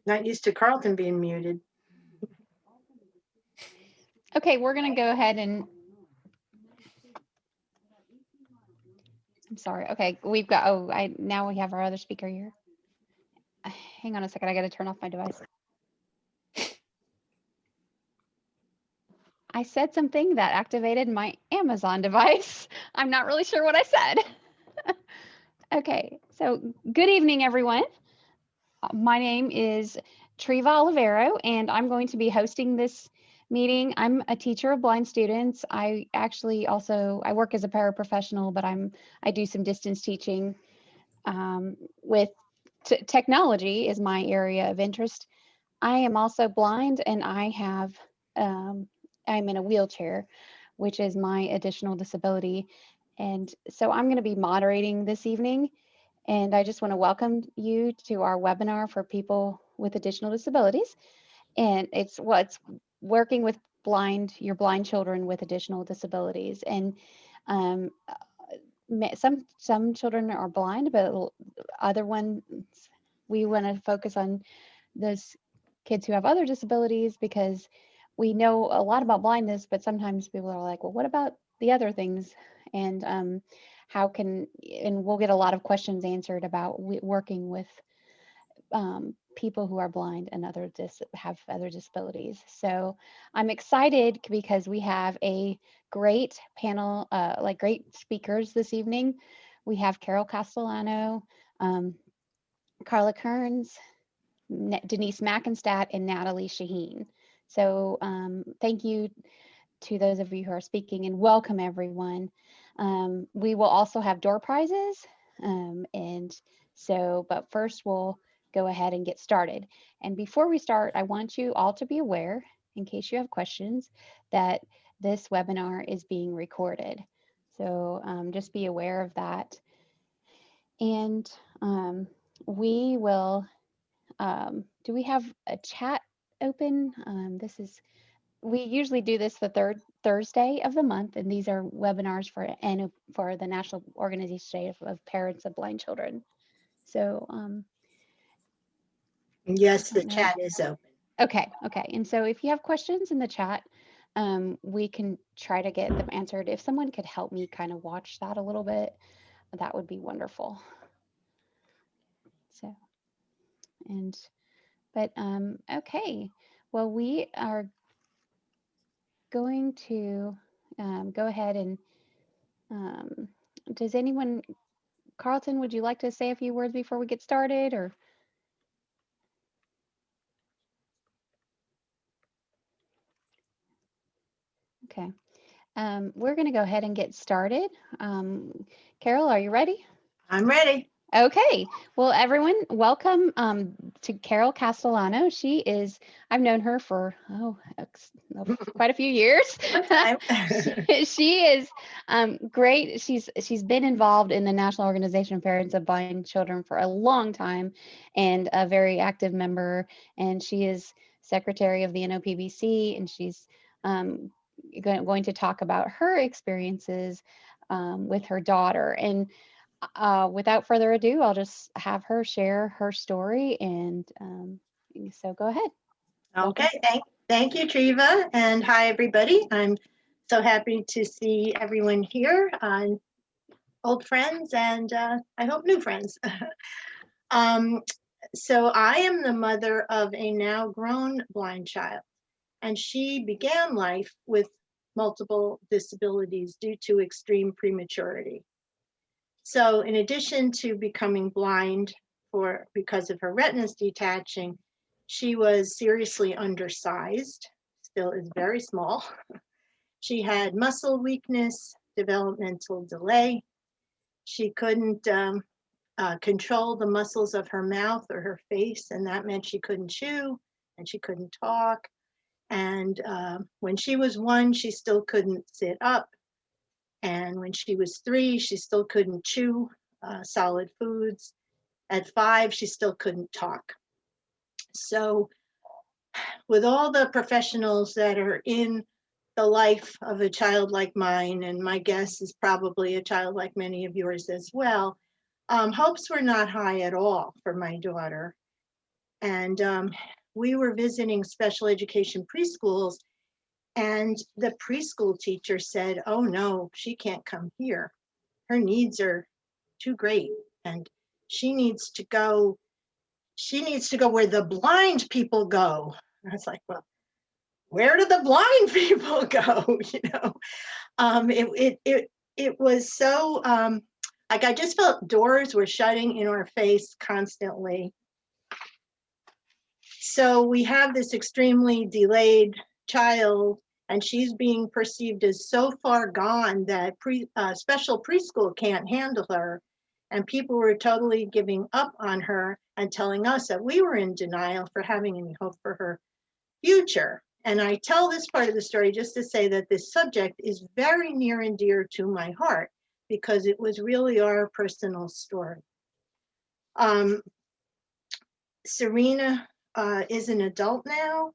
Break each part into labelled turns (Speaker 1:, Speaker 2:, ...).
Speaker 1: Not used to Carlton being muted.
Speaker 2: Okay, we're going to go ahead and, I'm sorry. Okay, we've got, now we have our other speaker here. Hang on a second. I got to turn off my device. I said something that activated my Amazon device. I'm not really sure what I said. Okay, so good evening, everyone. My name is Treva Olivero, and I'm going to be hosting this meeting. I'm a teacher of blind students. I actually also, I work as a paraprofessional, but I do some distance teaching with technology is my area of interest. I am also blind, and I'm in a wheelchair, which is my additional disability. And so I'm going to be moderating this evening. And I just want to welcome you to our webinar for people with additional disabilities. And it's working with your blind children with additional disabilities. And um, some children are blind, but other ones, we want to focus on those kids who have other disabilities, because we know a lot about blindness, but sometimes people are like, well, what about the other things? And and we'll get a lot of questions answered about working with people who are blind and have other disabilities. So I'm excited because we have a great panel, great speakers this evening. We have Carol Castellano, Carla Keirns, Denise Mackenstadt, and Natalie Shaheen. So thank you to those of you who are speaking, and welcome everyone. We will also have door prizes. But first we'll go ahead and get started. And before we start, I want you all to be aware, in case you have questions, that this webinar is being recorded. So just be aware of that. And we will, do we have a chat open? We usually do this the third Thursday of the month, and these are webinars for the National Organization of Parents of Blind Children. So
Speaker 1: yes, the chat is open.
Speaker 2: Okay. And so if you have questions in the chat, we can try to get them answered. If someone could help me kind of watch that a little bit, that would be wonderful. So, okay. Well, we are going to go ahead and does anyone, Carlton, would you like to say a few words before we get started, or? Okay. We're going to go ahead and get started. Carol, are you ready?
Speaker 1: I'm ready.
Speaker 2: Okay. Well, everyone, welcome to Carol Castellano. I've known her for quite a few years. She is great. She's been involved in the National Organization of Parents of Blind Children for a long time, and a very active member. And she is secretary of the NOPBC, and she's going to talk about her experiences with her daughter. And without further ado, I'll just have her share her story. And so go ahead.
Speaker 1: Okay, thank you, Treva, and hi, everybody. I'm so happy to see everyone here, old friends and I hope new friends. So I am the mother of a now grown blind child, and she began life with multiple disabilities due to extreme prematurity. So in addition to becoming blind because of her retinas detaching, she was seriously undersized, still is very small. She had muscle weakness, developmental delay. She couldn't control the muscles of her mouth or her face, and that meant she couldn't chew and she couldn't talk. And when she was 1, she still couldn't sit up. And when she was 3, she still couldn't chew solid foods. At 5, she still couldn't talk. So with all the professionals that are in the life of a child like mine, and my guess is probably a child like many of yours as well, hopes were not high at all for my daughter. And we were visiting special education preschools, and the preschool teacher said, oh no, she can't come here. Her needs are too great, and she needs to go where the blind people go. And I was like, well, where do the blind people go? It was so like I just felt doors were shutting in our face constantly. So we have this extremely delayed child, and she's being perceived as so far gone that special preschool can't handle her. And people were totally giving up on her and telling us that we were in denial for having any hope for her future. And I tell this part of the story just to say that this subject is very near and dear to my heart because it was really our personal story. Serena is an adult now,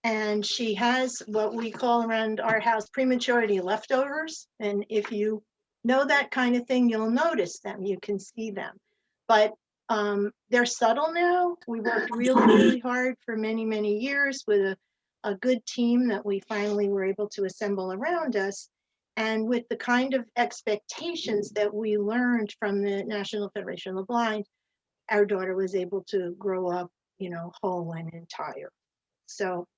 Speaker 1: and she has what we call around our house prematurity leftovers. And if you know that kind of thing, you'll notice them, you can see them. But they're subtle now. We worked really, really hard for many, many years with a good team that we finally were able to assemble around us. And with the kind of expectations that we learned from the National Federation of the Blind, our daughter was able to grow up, whole and entire. So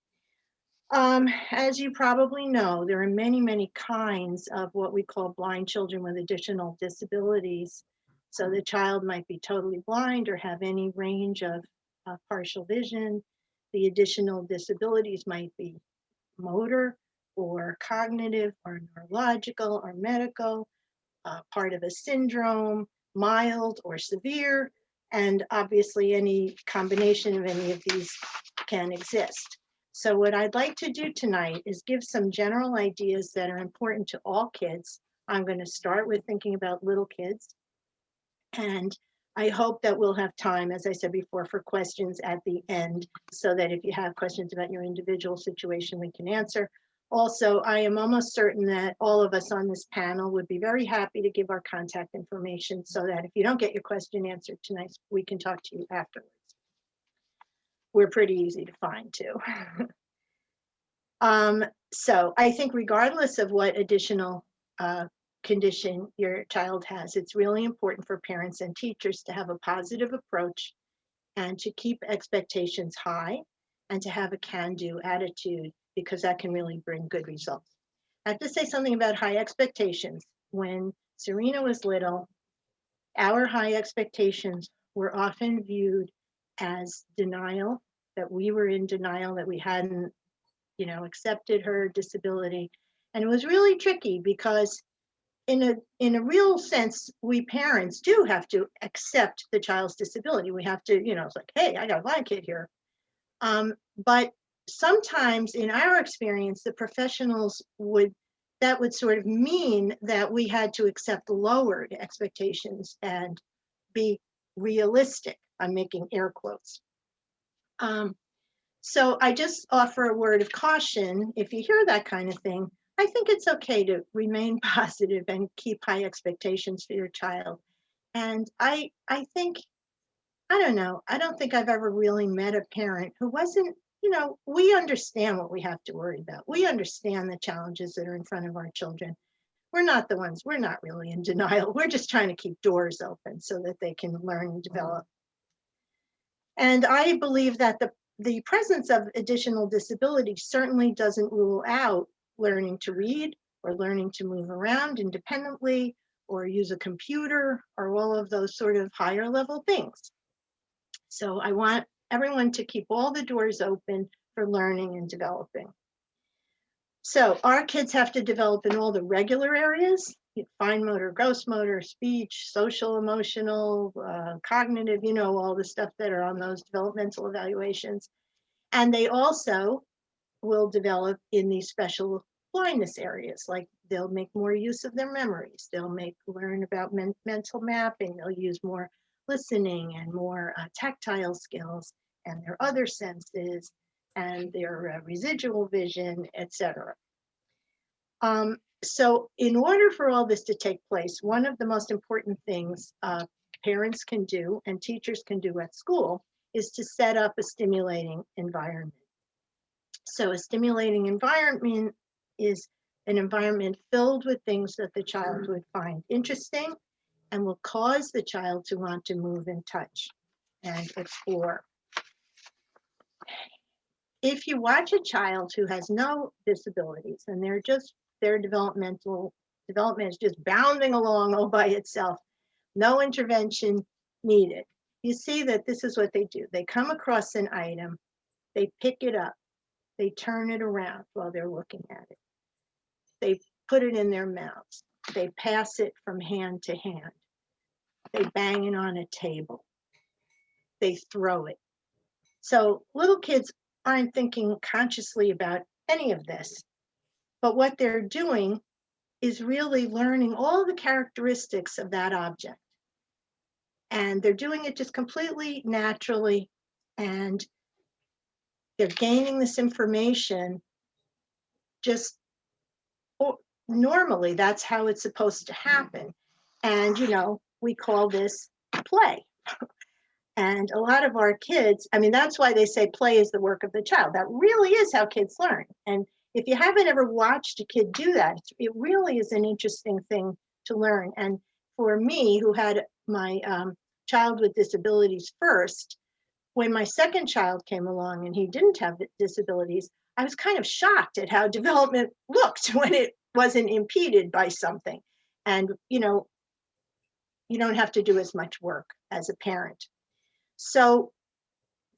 Speaker 1: as you probably know, there are many, many kinds of what we call blind children with additional disabilities. So the child might be totally blind or have any range of partial vision. The additional disabilities might be motor or cognitive or neurological or medical, part of a syndrome, mild or severe, and obviously any combination of any of these can exist. So what I'd like to do tonight is give some general ideas that are important to all kids. I'm going to start with thinking about little kids, and I hope that we'll have time, as I said before, for questions at the end, so that if you have questions about your individual situation, we can answer. Also, I am almost certain that all of us on this panel would be very happy to give our contact information so that if you don't get your question answered tonight, we can talk to you afterwards. We're pretty easy to find too. So I think regardless of what additional condition your child has, it's really important for parents and teachers to have a positive approach and to keep expectations high and to have a can-do attitude, because that can really bring good results. I have to say something about high expectations. When Serena was little, our high expectations were often viewed as denial, that we were in denial, that we hadn't, accepted her disability. And it was really tricky because in a real sense, we parents do have to accept the child's disability. We have to, it's like, hey, I got a blind kid here. But sometimes in our experience, the professionals that would sort of mean that we had to accept lowered expectations and be realistic. I'm making air quotes. So I just offer a word of caution. If you hear that kind of thing, I think it's okay to remain positive and keep high expectations for your child. And I think, I don't know, I don't think I've ever really met a parent who wasn't, we understand what we have to worry about. We understand the challenges that are in front of our children. We're not really in denial. We're just trying to keep doors open so that they can learn and develop. And I believe that the presence of additional disability certainly doesn't rule out learning to read or learning to move around independently or use a computer or all of those sort of higher level things. So I want everyone to keep all the doors open for learning and developing. So our kids have to develop in all the regular areas: fine motor, gross motor, speech, social, emotional, cognitive, all the stuff that are on those developmental evaluations. And they also will develop in these special blindness areas, like they'll make more use of their memories. They'll learn about mental mapping. They'll use more listening and more tactile skills and their other senses and their residual vision, etc. So in order for all this to take place, one of the most important things parents can do and teachers can do at school is to set up a stimulating environment. So a stimulating environment is an environment filled with things that the child would find interesting and will cause the child to want to move and touch and explore. If you watch a child who has no disabilities and their development is just bounding along all by itself, no intervention needed, you see that this is what they do. They come across an item, they pick it up, they turn it around while they're looking at it. They put it in their mouths. They pass it from hand to hand. They bang it on a table. They throw it. So little kids aren't thinking consciously about any of this, but what they're doing is really learning all the characteristics of that object. And they're doing it just completely naturally, and they're gaining this information just normally. That's how it's supposed to happen. And, we call this play. And a lot of our kids, that's why they say play is the work of the child. That really is how kids learn. And if you haven't ever watched a kid do that, it really is an interesting thing to learn. And for me, who had my child with disabilities first, when my second child came along and he didn't have disabilities, I was kind of shocked at how development looked when it wasn't impeded by something. And, you don't have to do as much work as a parent. So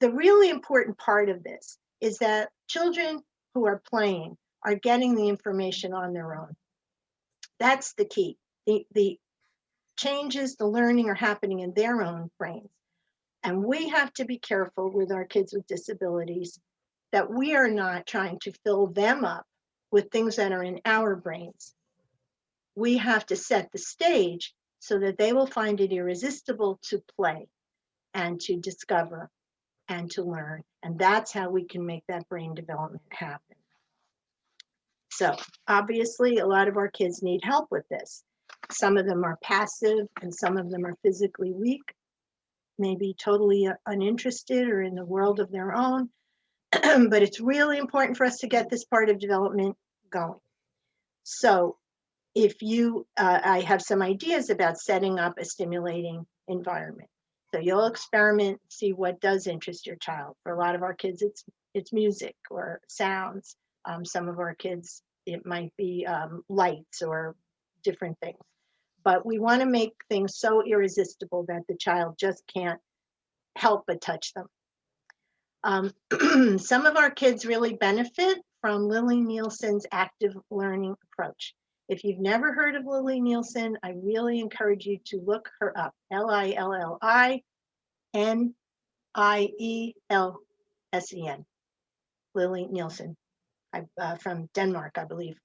Speaker 1: the really important part of this is that children who are playing are getting the information on their own. That's the key. The changes, the learning are happening in their own brains. And we have to be careful with our kids with disabilities that we are not trying to fill them up with things that are in our brains. We have to set the stage so that they will find it irresistible to play and to discover and to learn. And that's how we can make that brain development happen. So obviously, a lot of our kids need help with this. Some of them are passive and some of them are physically weak, maybe totally uninterested or in the world of their own. But it's really important for us to get this part of development going. So if I have some ideas about setting up a stimulating environment. So you'll experiment, see what does interest your child. For a lot of our kids, it's music or sounds. Some of our kids, it might be lights or different things. But we want to make things so irresistible that the child just can't help but touch them. Some of our kids really benefit from Lily Nielsen's active learning approach. If you've never heard of Lily Nielsen, I really encourage you to look her up. Lillienielsen. Lily Nielsen, from Denmark, I believe.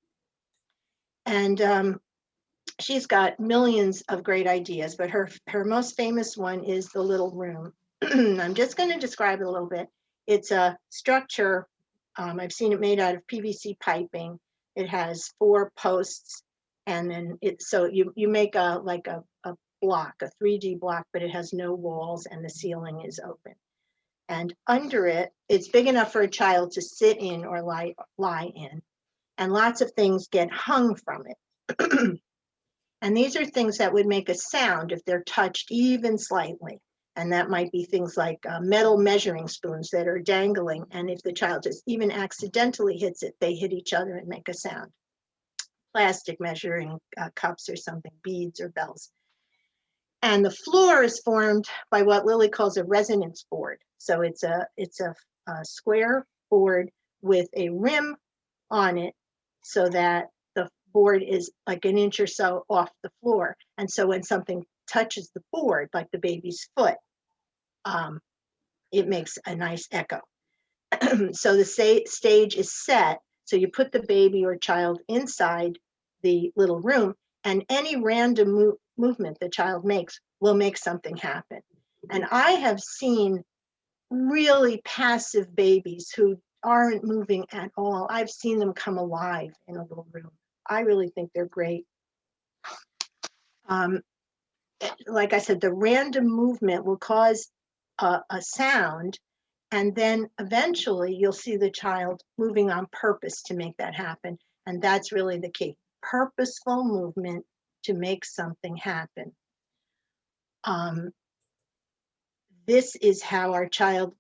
Speaker 1: And she's got millions of great ideas, but her most famous one is the little room. I'm just going to describe it a little bit. It's a structure. I've seen it made out of PVC piping. It has 4 posts, and then so you make a block, a 3D block, but it has no walls and the ceiling is open. And under it, it's big enough for a child to sit in or lie in. And lots of things get hung from it. And these are things that would make a sound if they're touched even slightly. And that might be things like metal measuring spoons that are dangling. And if the child just even accidentally hits it, they hit each other and make a sound. Plastic measuring cups or something, beads or bells. And the floor is formed by what Lily calls a resonance board. So it's a square board with a rim on it so that the board is like an inch or so off the floor. And so when something touches the board, like the baby's foot, it makes a nice echo. So the stage is set. So you put the baby or child inside the little room, and any random movement the child makes will make something happen. And I have seen really passive babies who aren't moving at all. I've seen them come alive in a little room. I really think they're great. Like I said, the random movement will cause a sound, and then eventually you'll see the child moving on purpose to make that happen. And that's really the key, purposeful movement to make something happen. This is how our child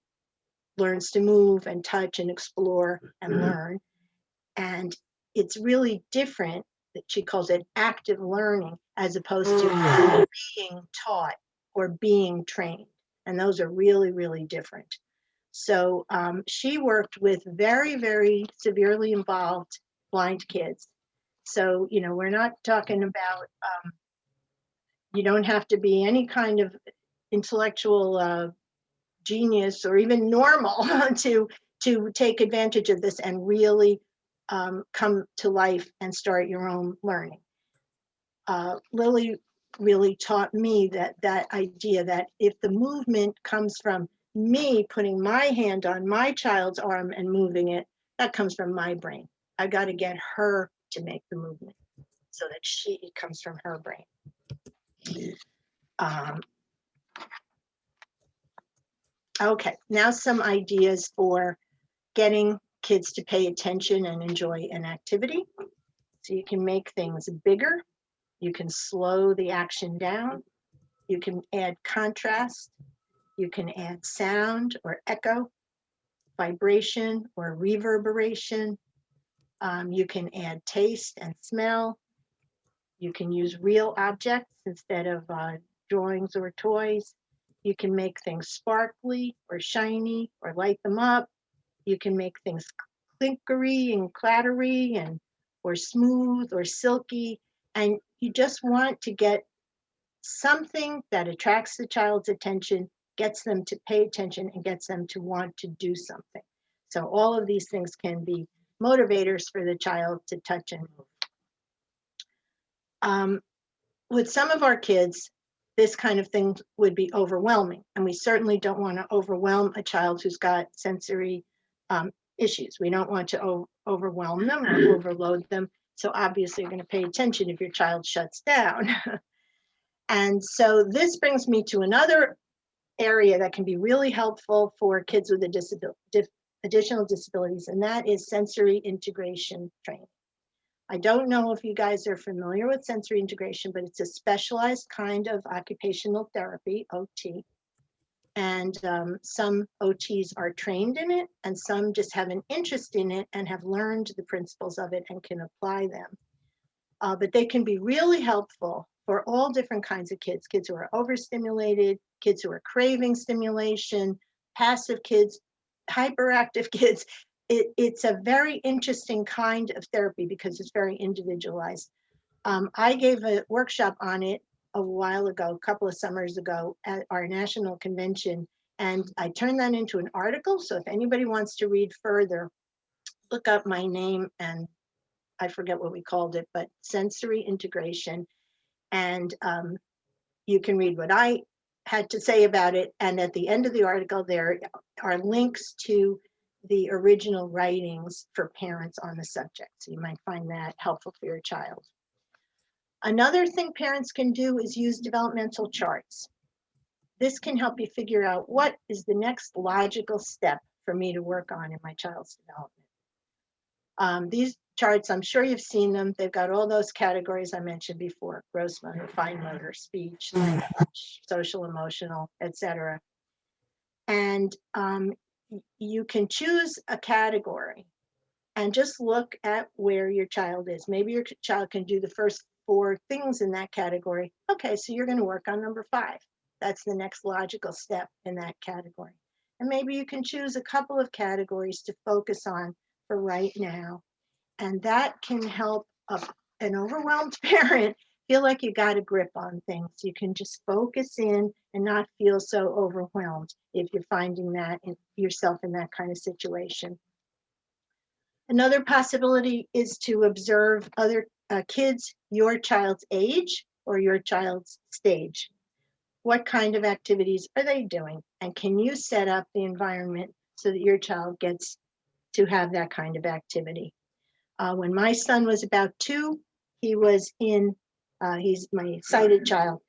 Speaker 1: learns to move and touch and explore and learn. And it's really different, that she calls it active learning, as opposed to being taught or being trained. And those are really, really different. So she worked with very, very severely involved blind kids. So, you know, we're not talking about, you don't have to be any kind of intellectual genius or even normal to take advantage of this and really come to life and start your own learning. Lily really taught me that idea that if the movement comes from me putting my hand on my child's arm and moving it, that comes from my brain. I got to get her to make the movement so that it comes from her brain. Okay, now some ideas for getting kids to pay attention and enjoy an activity. So you can make things bigger. You can slow the action down. You can add contrast. You can add sound or echo, vibration or reverberation. You can add taste and smell. You can use real objects instead of drawings or toys. You can make things sparkly or shiny or light them up. You can make things clinkery and clattery and or smooth or silky. And you just want to get something that attracts the child's attention, gets them to pay attention, and gets them to want to do something. So all of these things can be motivators for the child to touch and move. With some of our kids, this kind of thing would be overwhelming, and we certainly don't want to overwhelm a child who's got sensory issues. We don't want to overwhelm them or overload them. So obviously you're going to pay attention if your child shuts down. And so this brings me to another area that can be really helpful for kids with additional disabilities, and that is sensory integration training. I don't know if you guys are familiar with sensory integration, but it's a specialized kind of occupational therapy, OT. And some OTs are trained in it, and some just have an interest in it and have learned the principles of it and can apply them. But they can be really helpful for all different kinds of kids, kids who are overstimulated, kids who are craving stimulation, passive kids, hyperactive kids. It's a very interesting kind of therapy because it's very individualized. I gave a workshop on it a while ago, a couple of summers ago at our national convention, and I turned that into an article. So if anybody wants to read further, look up my name, and I forget what we called it, but sensory integration. And you can read what I had to say about it. And at the end of the article, there are links to the original writings for parents on the subject. So you might find that helpful for your child. Another thing parents can do is use developmental charts. This can help you figure out what is the next logical step for me to work on in my child's development. These charts, I'm sure you've seen them. They've got all those categories I mentioned before: gross motor, fine motor, speech, language, social, emotional, etc. And you can choose a category and just look at where your child is. Maybe your child can do the first 4 things in that category. Okay, so you're going to work on number 5. That's the next logical step in that category. And maybe you can choose a couple of categories to focus on for right now. And that can help an overwhelmed parent feel like you got a grip on things. You can just focus in and not feel so overwhelmed if you're finding that in yourself in that kind of situation. Another possibility is to observe other kids your child's age or your child's stage. What kind of activities are they doing? And can you set up the environment so that your child gets to have that kind of activity? When my son was about 2, he was in, he's my sighted child,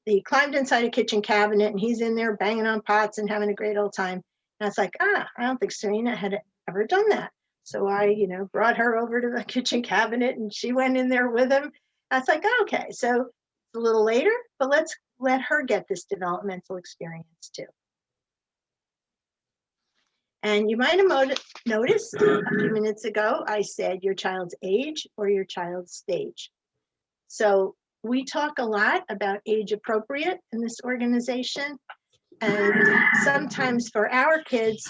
Speaker 1: he climbed inside a kitchen cabinet and he's in there banging on pots and having a great old time. And I was like, I don't think Serena had ever done that. So I, brought her over to the kitchen cabinet and she went in there with him. I was like, okay, so it's a little later, but let's let her get this developmental experience too. And you might have noticed a few minutes ago, I said your child's age or your child's stage. So we talk a lot about age appropriate in this organization. And sometimes for our kids,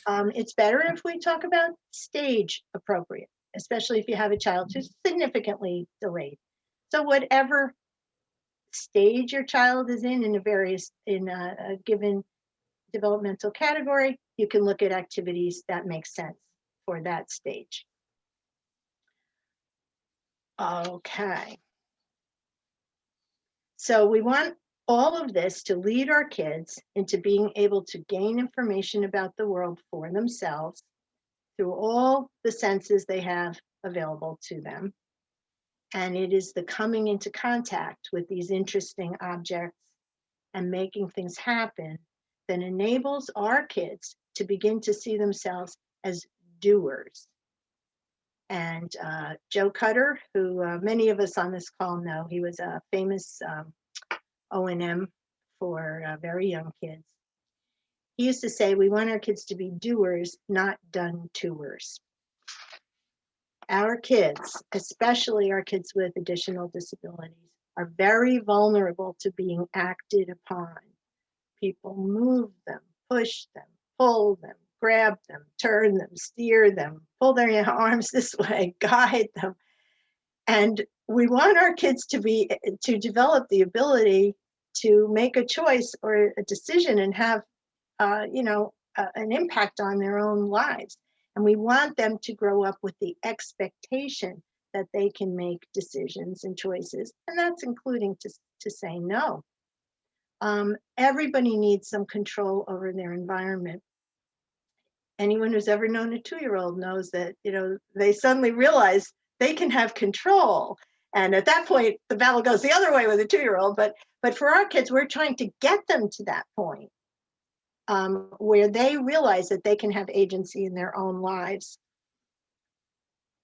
Speaker 1: it's better if we talk about stage appropriate, especially if you have a child who's significantly delayed. So whatever stage your child is in a given developmental category, you can look at activities that make sense for that stage. Okay. So we want all of this to lead our kids into being able to gain information about the world for themselves through all the senses they have available to them. And it is the coming into contact with these interesting objects and making things happen that enables our kids to begin to see themselves as doers. And Joe Cutter, who many of us on this call know, he was a famous O&M for very young kids. He used to say, we want our kids to be doers, not done-toers. Our kids, especially our kids with additional disabilities, are very vulnerable to being acted upon. People move them, push them, pull them, grab them, turn them, steer them, pull their arms this way, guide them. And we want our kids to develop the ability to make a choice or a decision and have, an impact on their own lives. And we want them to grow up with the expectation that they can make decisions and choices. And that's including to say no. Everybody needs some control over their environment. Anyone who's ever known a 2-year-old knows that, they suddenly realize they can have control. And at that point, the battle goes the other way with a 2-year-old. But for our kids, we're trying to get them to that point where they realize that they can have agency in their own lives.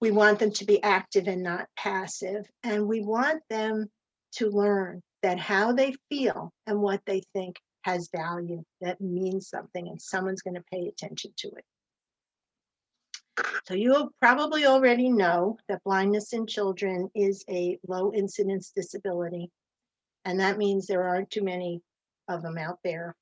Speaker 1: We want them to be active and not passive. And we want them to learn that how they feel and what they think has value, that means something, and someone's going to pay attention to it. So you probably already know that blindness in children is a low incidence disability, and that means there aren't too many of them out there.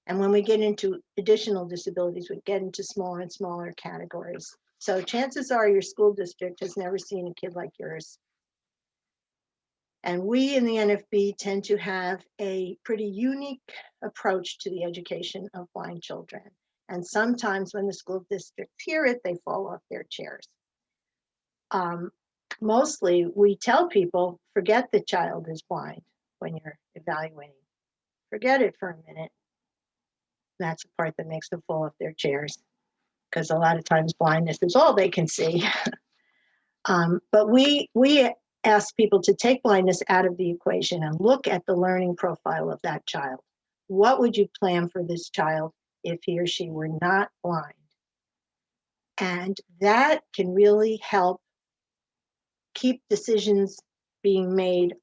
Speaker 1: And when we get into additional disabilities, we get into smaller and smaller categories. So chances are your school district has never seen a kid like yours. And we in the NFB tend to have a pretty unique approach to the education of blind children. And sometimes when the school districts hear it, they fall off their chairs. Mostly we tell people, forget the child is blind when you're evaluating. Forget it for a minute. That's the part that makes them fall off their chairs, because a lot of times blindness is all they can see. But we ask people to take blindness out of the equation and look at the learning profile of that child. What would you plan for this child if he or she were not blind? And that can really help keep decisions being made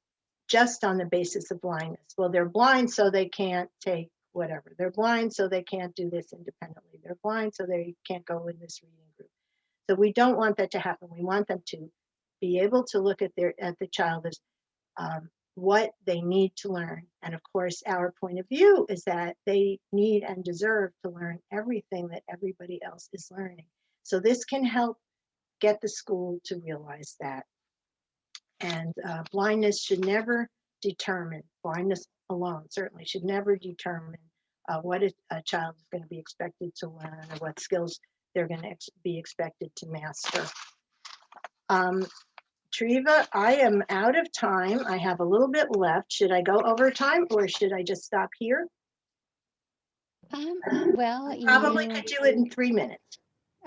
Speaker 1: just on the basis of blindness. Well, they're blind, so they can't take whatever. They're blind, so they can't do this independently. They're blind, so they can't go in this reading group. So we don't want that to happen. We want them to be able to look at the child as what they need to learn. And of course, our point of view is that they need and deserve to learn everything that everybody else is learning. So this can help get the school to realize that. And blindness should never determine, blindness alone certainly should never determine what a child is going to be expected to learn or what skills they're going to be expected to master. Treva, I am out of time. I have a little bit left. Should I go over time or should I just stop here?
Speaker 2: Well,
Speaker 1: Probably could do it in 3 minutes.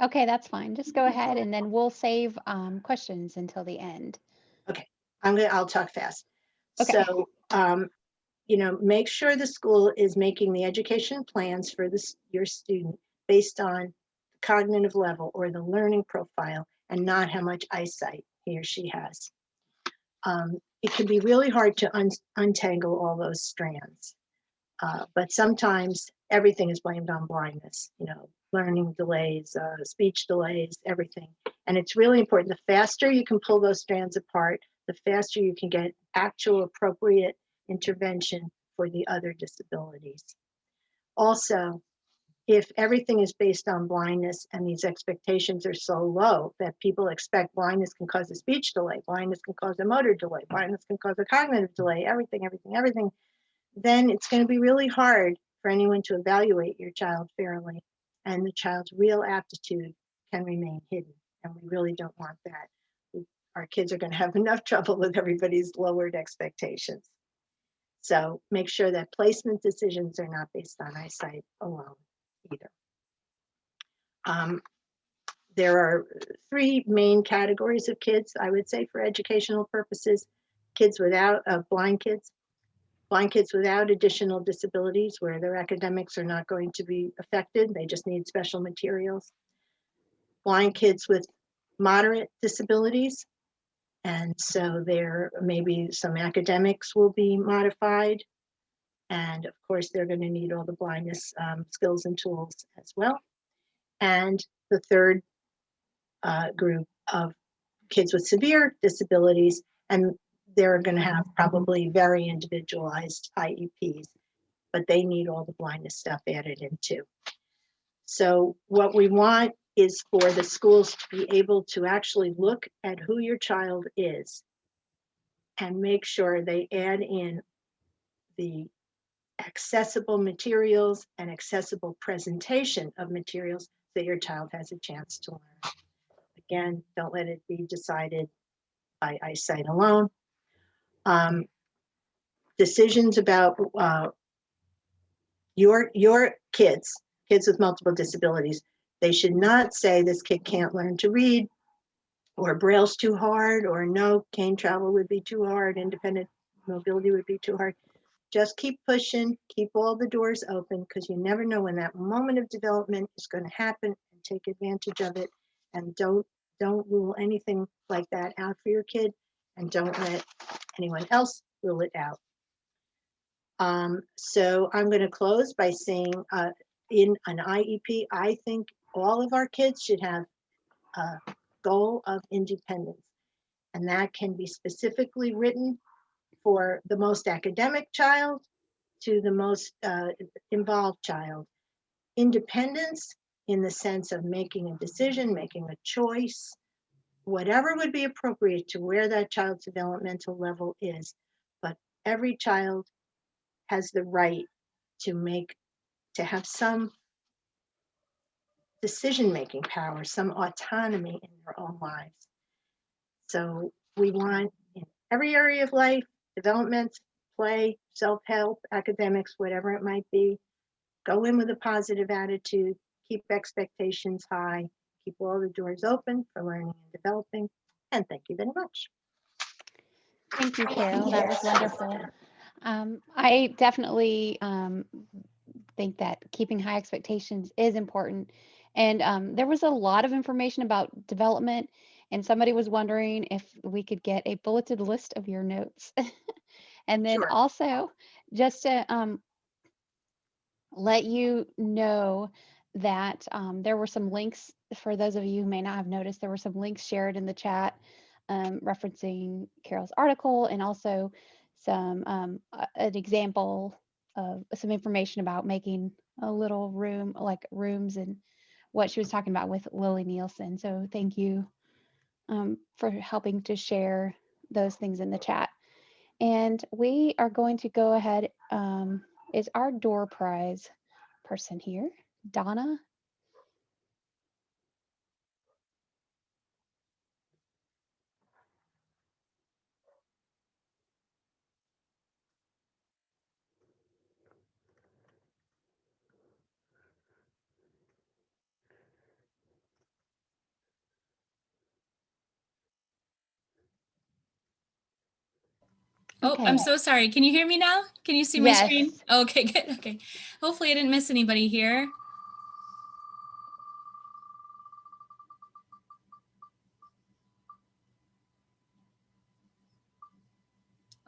Speaker 2: Okay, that's fine. Just go ahead and then we'll save questions until the end.
Speaker 1: Okay, I'll talk fast.
Speaker 2: Okay.
Speaker 1: So make sure the school is making the education plans for your student based on cognitive level or the learning profile and not how much eyesight he or she has. It can be really hard to untangle all those strands, but sometimes everything is blamed on blindness, learning delays, speech delays, everything. And it's really important. The faster you can pull those strands apart, the faster you can get actual appropriate intervention for the other disabilities. Also, if everything is based on blindness and these expectations are so low that people expect blindness can cause a speech delay, blindness can cause a motor delay, blindness can cause a cognitive delay, everything, then it's going to be really hard for anyone to evaluate your child fairly, and the child's real aptitude can remain hidden, and we really don't want that. Our kids are going to have enough trouble with everybody's lowered expectations. So make sure that placement decisions are not based on eyesight alone either. There are three main categories of kids, I would say, for educational purposes. Blind kids without additional disabilities where their academics are not going to be affected. They just need special materials. Blind kids with moderate disabilities. And so there maybe some academics will be modified. And of course, they're going to need all the blindness skills and tools as well. And the third group of kids with severe disabilities, and they're going to have probably very individualized IEPs, but they need all the blindness stuff added in too. So what we want is for the schools to be able to actually look at who your child is and make sure they add in the accessible materials and accessible presentation of materials that your child has a chance to learn. Again, don't let it be decided by eyesight alone. Decisions about your kids with multiple disabilities, they should not say this kid can't learn to read, or Braille's too hard, or no, cane travel would be too hard, independent mobility would be too hard. Just keep pushing, keep all the doors open, because you never know when that moment of development is going to happen, and take advantage of it. And don't rule anything like that out for your kid, and don't let anyone else rule it out. So I'm going to close by saying in an IEP, I think all of our kids should have a goal of independence. And that can be specifically written for the most academic child to the most involved child. Independence in the sense of making a decision, making a choice, whatever would be appropriate to where that child's developmental level is. But every child has the right to have some decision-making power, some autonomy in their own lives. So we want in every area of life, development, play, self-help, academics, whatever it might be, go in with a positive attitude, keep expectations high, keep all the doors open for learning and developing, and thank you very much.
Speaker 2: Thank you, Carol. That was wonderful. I definitely think that keeping high expectations is important. And there was a lot of information about development, and somebody was wondering if we could get a bulleted list of your notes. And then
Speaker 1: Sure.
Speaker 2: also, just to let you know that there were some links for those of you who may not have noticed. There were some links shared in the chat referencing Carol's article, and also an example of some information about making a little room, like rooms, and what she was talking about with Lily Nielsen. So thank you for helping to share those things in the chat. And we are going to go ahead. Is our door prize person here, Donna?
Speaker 3: Oh,
Speaker 2: Okay.
Speaker 3: I'm so sorry. Can you hear me now? Can you see my
Speaker 2: Yes.
Speaker 3: screen? Okay, good. Okay. Hopefully I didn't miss anybody here.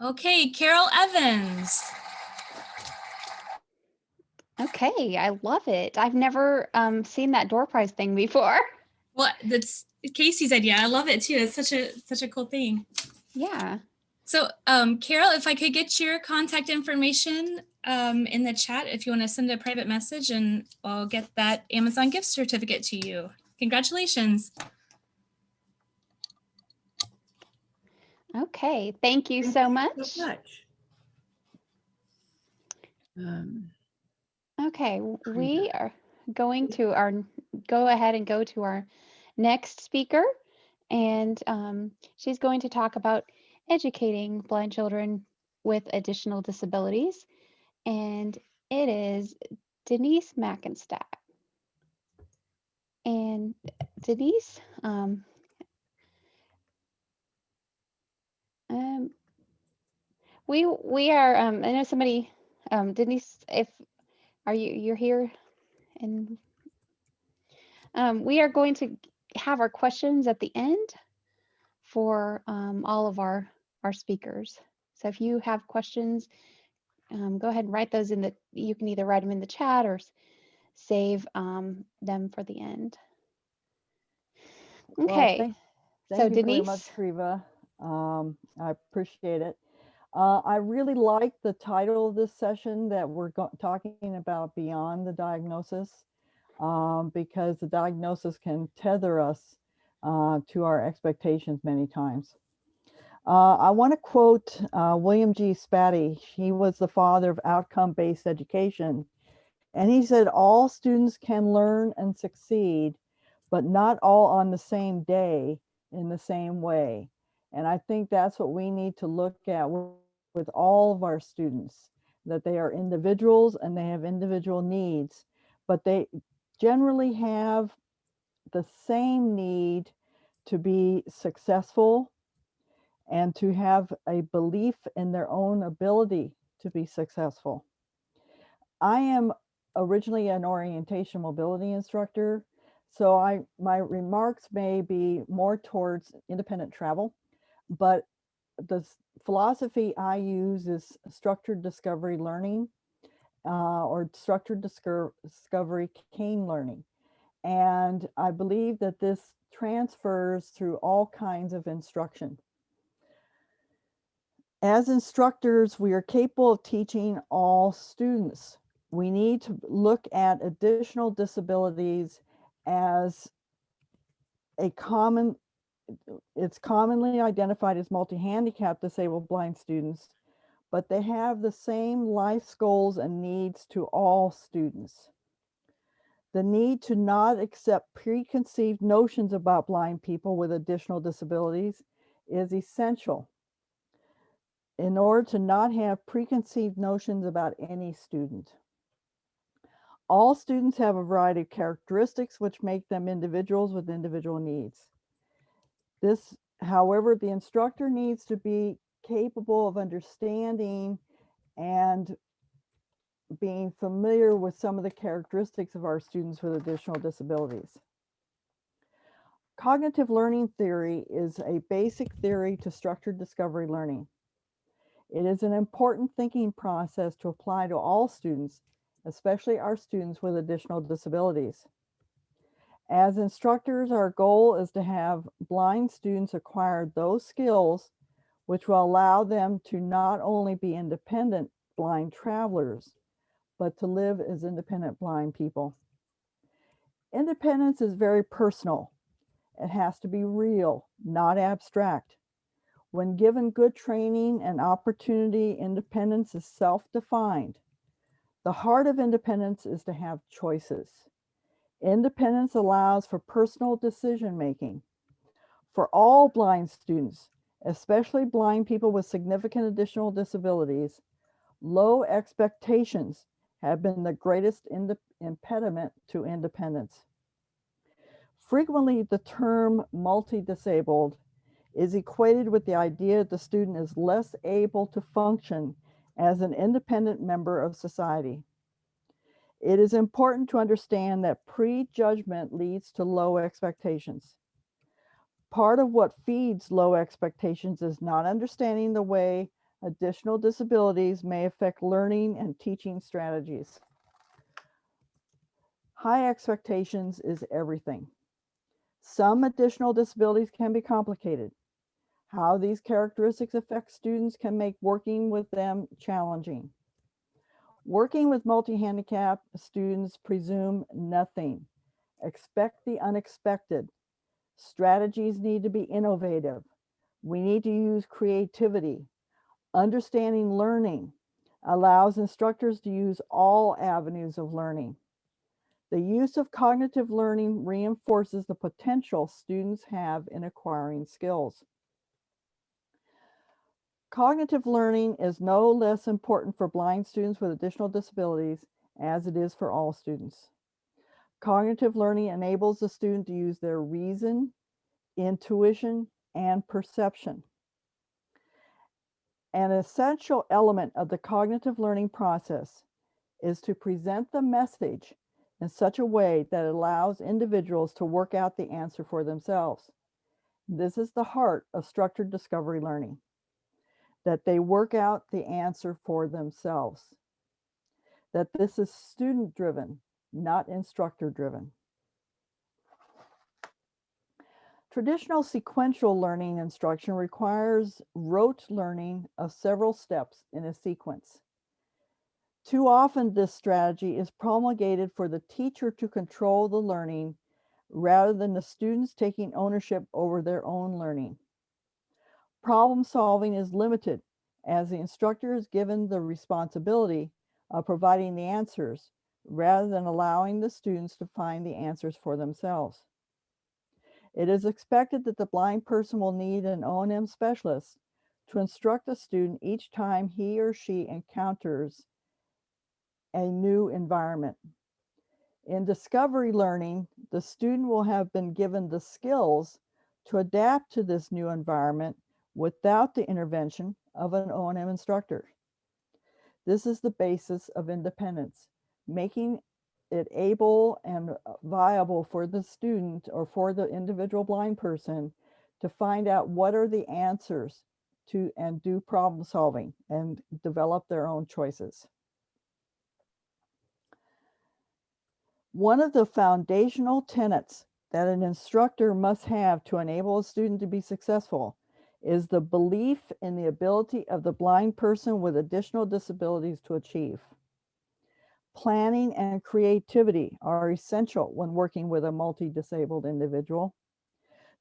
Speaker 3: Okay, Carol Evans.
Speaker 2: Okay, I love it. I've never seen that door prize thing before.
Speaker 3: Well, that's Casey's idea. I love it too. It's such a cool thing.
Speaker 2: Yeah.
Speaker 3: So, Carol, if I could get your contact information in the chat, if you want to send a private message, and I'll get that Amazon gift certificate to you. Congratulations.
Speaker 2: Okay, thank you so much. Okay, we are going to go ahead and go to our next speaker, and she's going to talk about educating blind children with additional disabilities, and it is Denise Mackenstadt. And Denise, we are I know somebody, Denise, if you're here, and we are going to have our questions at the end for all of our speakers. So if you have questions, go ahead and write those you can either write them in the chat or save them for the end. Okay,
Speaker 4: Well,
Speaker 2: so
Speaker 4: thank you very
Speaker 2: Denise.
Speaker 4: much, Treva. I appreciate it. I really like the title of this session, that we're talking about beyond the diagnosis, because the diagnosis can tether us to our expectations many times. I want to quote William G. Spatty. He was the father of outcome-based education. And he said, all students can learn and succeed, but not all on the same day in the same way. And I think that's what we need to look at with all of our students, that they are individuals and they have individual needs, but they generally have the same need to be successful and to have a belief in their own ability to be successful. I am originally an orientation mobility instructor, so my remarks may be more towards independent travel, but the philosophy I use is structured discovery learning, or structured discovery cane learning. And I believe that this transfers through all kinds of instruction. As instructors, we are capable of teaching all students. We need to look at additional disabilities as it's commonly identified as multi-handicapped disabled blind students, but they have the same life goals and needs to all students. The need to not accept preconceived notions about blind people with additional disabilities is essential in order to not have preconceived notions about any student. All students have a variety of characteristics which make them individuals with individual needs. However, the instructor needs to be capable of understanding and being familiar with some of the characteristics of our students with additional disabilities. Cognitive learning theory is a basic theory to structured discovery learning. It is an important thinking process to apply to all students, especially our students with additional disabilities. As instructors, our goal is to have blind students acquire those skills which will allow them to not only be independent blind travelers, but to live as independent blind people. Independence is very personal. It has to be real, not abstract. When given good training and opportunity, independence is self-defined. The heart of independence is to have choices. Independence allows for personal decision-making. For all blind students, especially blind people with significant additional disabilities, low expectations have been the greatest impediment to independence. Frequently, the term multi-disabled is equated with the idea that the student is less able to function as an independent member of society. It is important to understand that prejudgment leads to low expectations. Part of what feeds low expectations is not understanding the way additional disabilities may affect learning and teaching strategies. High expectations is everything. Some additional disabilities can be complicated. How these characteristics affect students can make working with them challenging. Working with multi-handicapped students presume nothing. Expect the unexpected. Strategies need to be innovative. We need to use creativity. Understanding learning allows instructors to use all avenues of learning. The use of cognitive learning reinforces the potential students have in acquiring skills. Cognitive learning is no less important for blind students with additional disabilities as it is for all students. Cognitive learning enables the student to use their reason, intuition, and perception. An essential element of the cognitive learning process is to present the message in such a way that it allows individuals to work out the answer for themselves. This is the heart of structured discovery learning, that they work out the answer for themselves, that this is student-driven, not instructor-driven. Traditional sequential learning instruction requires rote learning of several steps in a sequence. Too often, this strategy is promulgated for the teacher to control the learning rather than the students taking ownership over their own learning. Problem solving is limited as the instructor is given the responsibility of providing the answers rather than allowing the students to find the answers for themselves. It is expected that the blind person will need an O&M specialist to instruct the student each time he or she encounters a new environment. In discovery learning, the student will have been given the skills to adapt to this new environment without the intervention of an O&M instructor. This is the basis of independence, making it able and viable for the student or for the individual blind person to find out what are the answers to and do problem solving and develop their own choices. One of the foundational tenets that an instructor must have to enable a student to be successful is the belief in the ability of the blind person with additional disabilities to achieve. Planning and creativity are essential when working with a multi-disabled individual.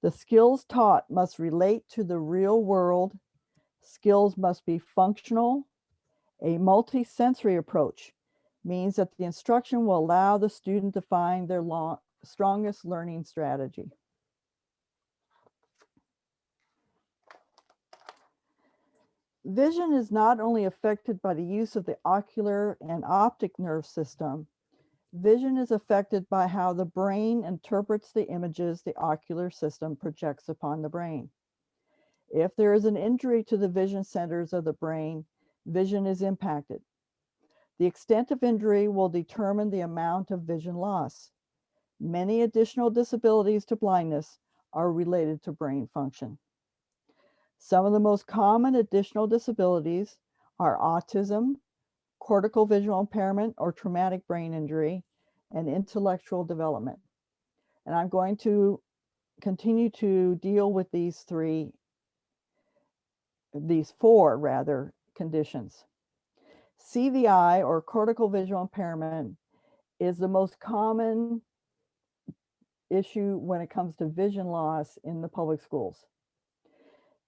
Speaker 4: The skills taught must relate to the real world. Skills must be functional. A multi-sensory approach means that the instruction will allow the student to find their strongest learning strategy. Vision is not only affected by the use of the ocular and optic nerve system, vision is affected by how the brain interprets the images the ocular system projects upon the brain. If there is an injury to the vision centers of the brain, vision is impacted. The extent of injury will determine the amount of vision loss. Many additional disabilities to blindness are related to brain function. Some of the most common additional disabilities are autism, cortical visual impairment or traumatic brain injury, and intellectual development. And I'm going to continue to deal with these four conditions. CVI or cortical visual impairment is the most common issue when it comes to vision loss in the public schools.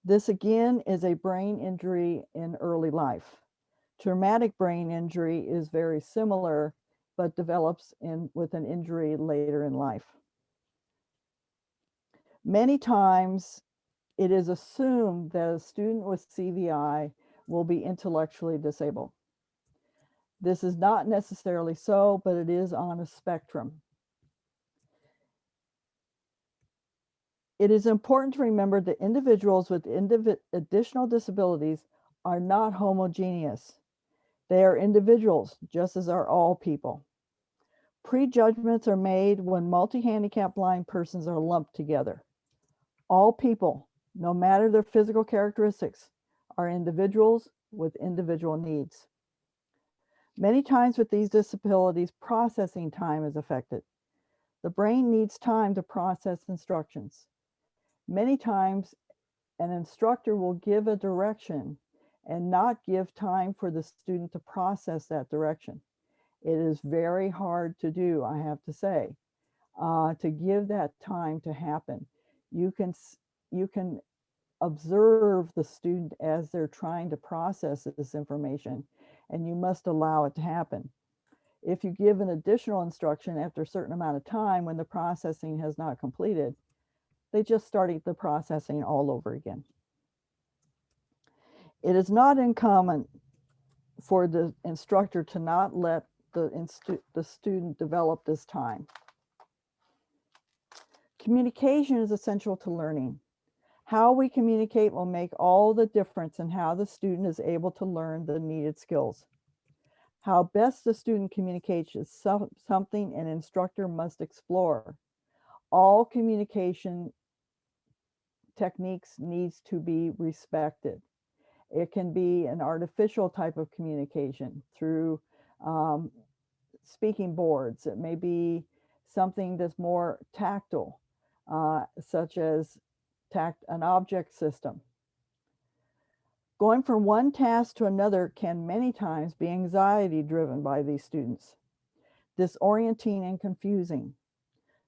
Speaker 4: This again is a brain injury in early life. Traumatic brain injury is very similar, but develops with an injury later in life. Many times it is assumed that a student with CVI will be intellectually disabled. This is not necessarily so, but it is on a spectrum. It is important to remember that individuals with additional disabilities are not homogeneous. They are individuals, just as are all people. Prejudgments are made when multi-handicap blind persons are lumped together. All people, no matter their physical characteristics, are individuals with individual needs. Many times with these disabilities, processing time is affected. The brain needs time to process instructions. Many times, an instructor will give a direction and not give time for the student to process that direction. It is very hard to do, I have to say, to give that time to happen. You can observe the student as they're trying to process this information, and you must allow it to happen. If you give an additional instruction after a certain amount of time when the processing has not completed, they just started the processing all over again. It is not uncommon for the instructor to not let the student develop this time. Communication is essential to learning. How we communicate will make all the difference in how the student is able to learn the needed skills. How best the student communicates is something an instructor must explore. All communication techniques needs to be respected. It can be an artificial type of communication through speaking boards. It may be something that's more tactile, such as an object system. Going from one task to another can many times be anxiety driven by these students, disorienting and confusing.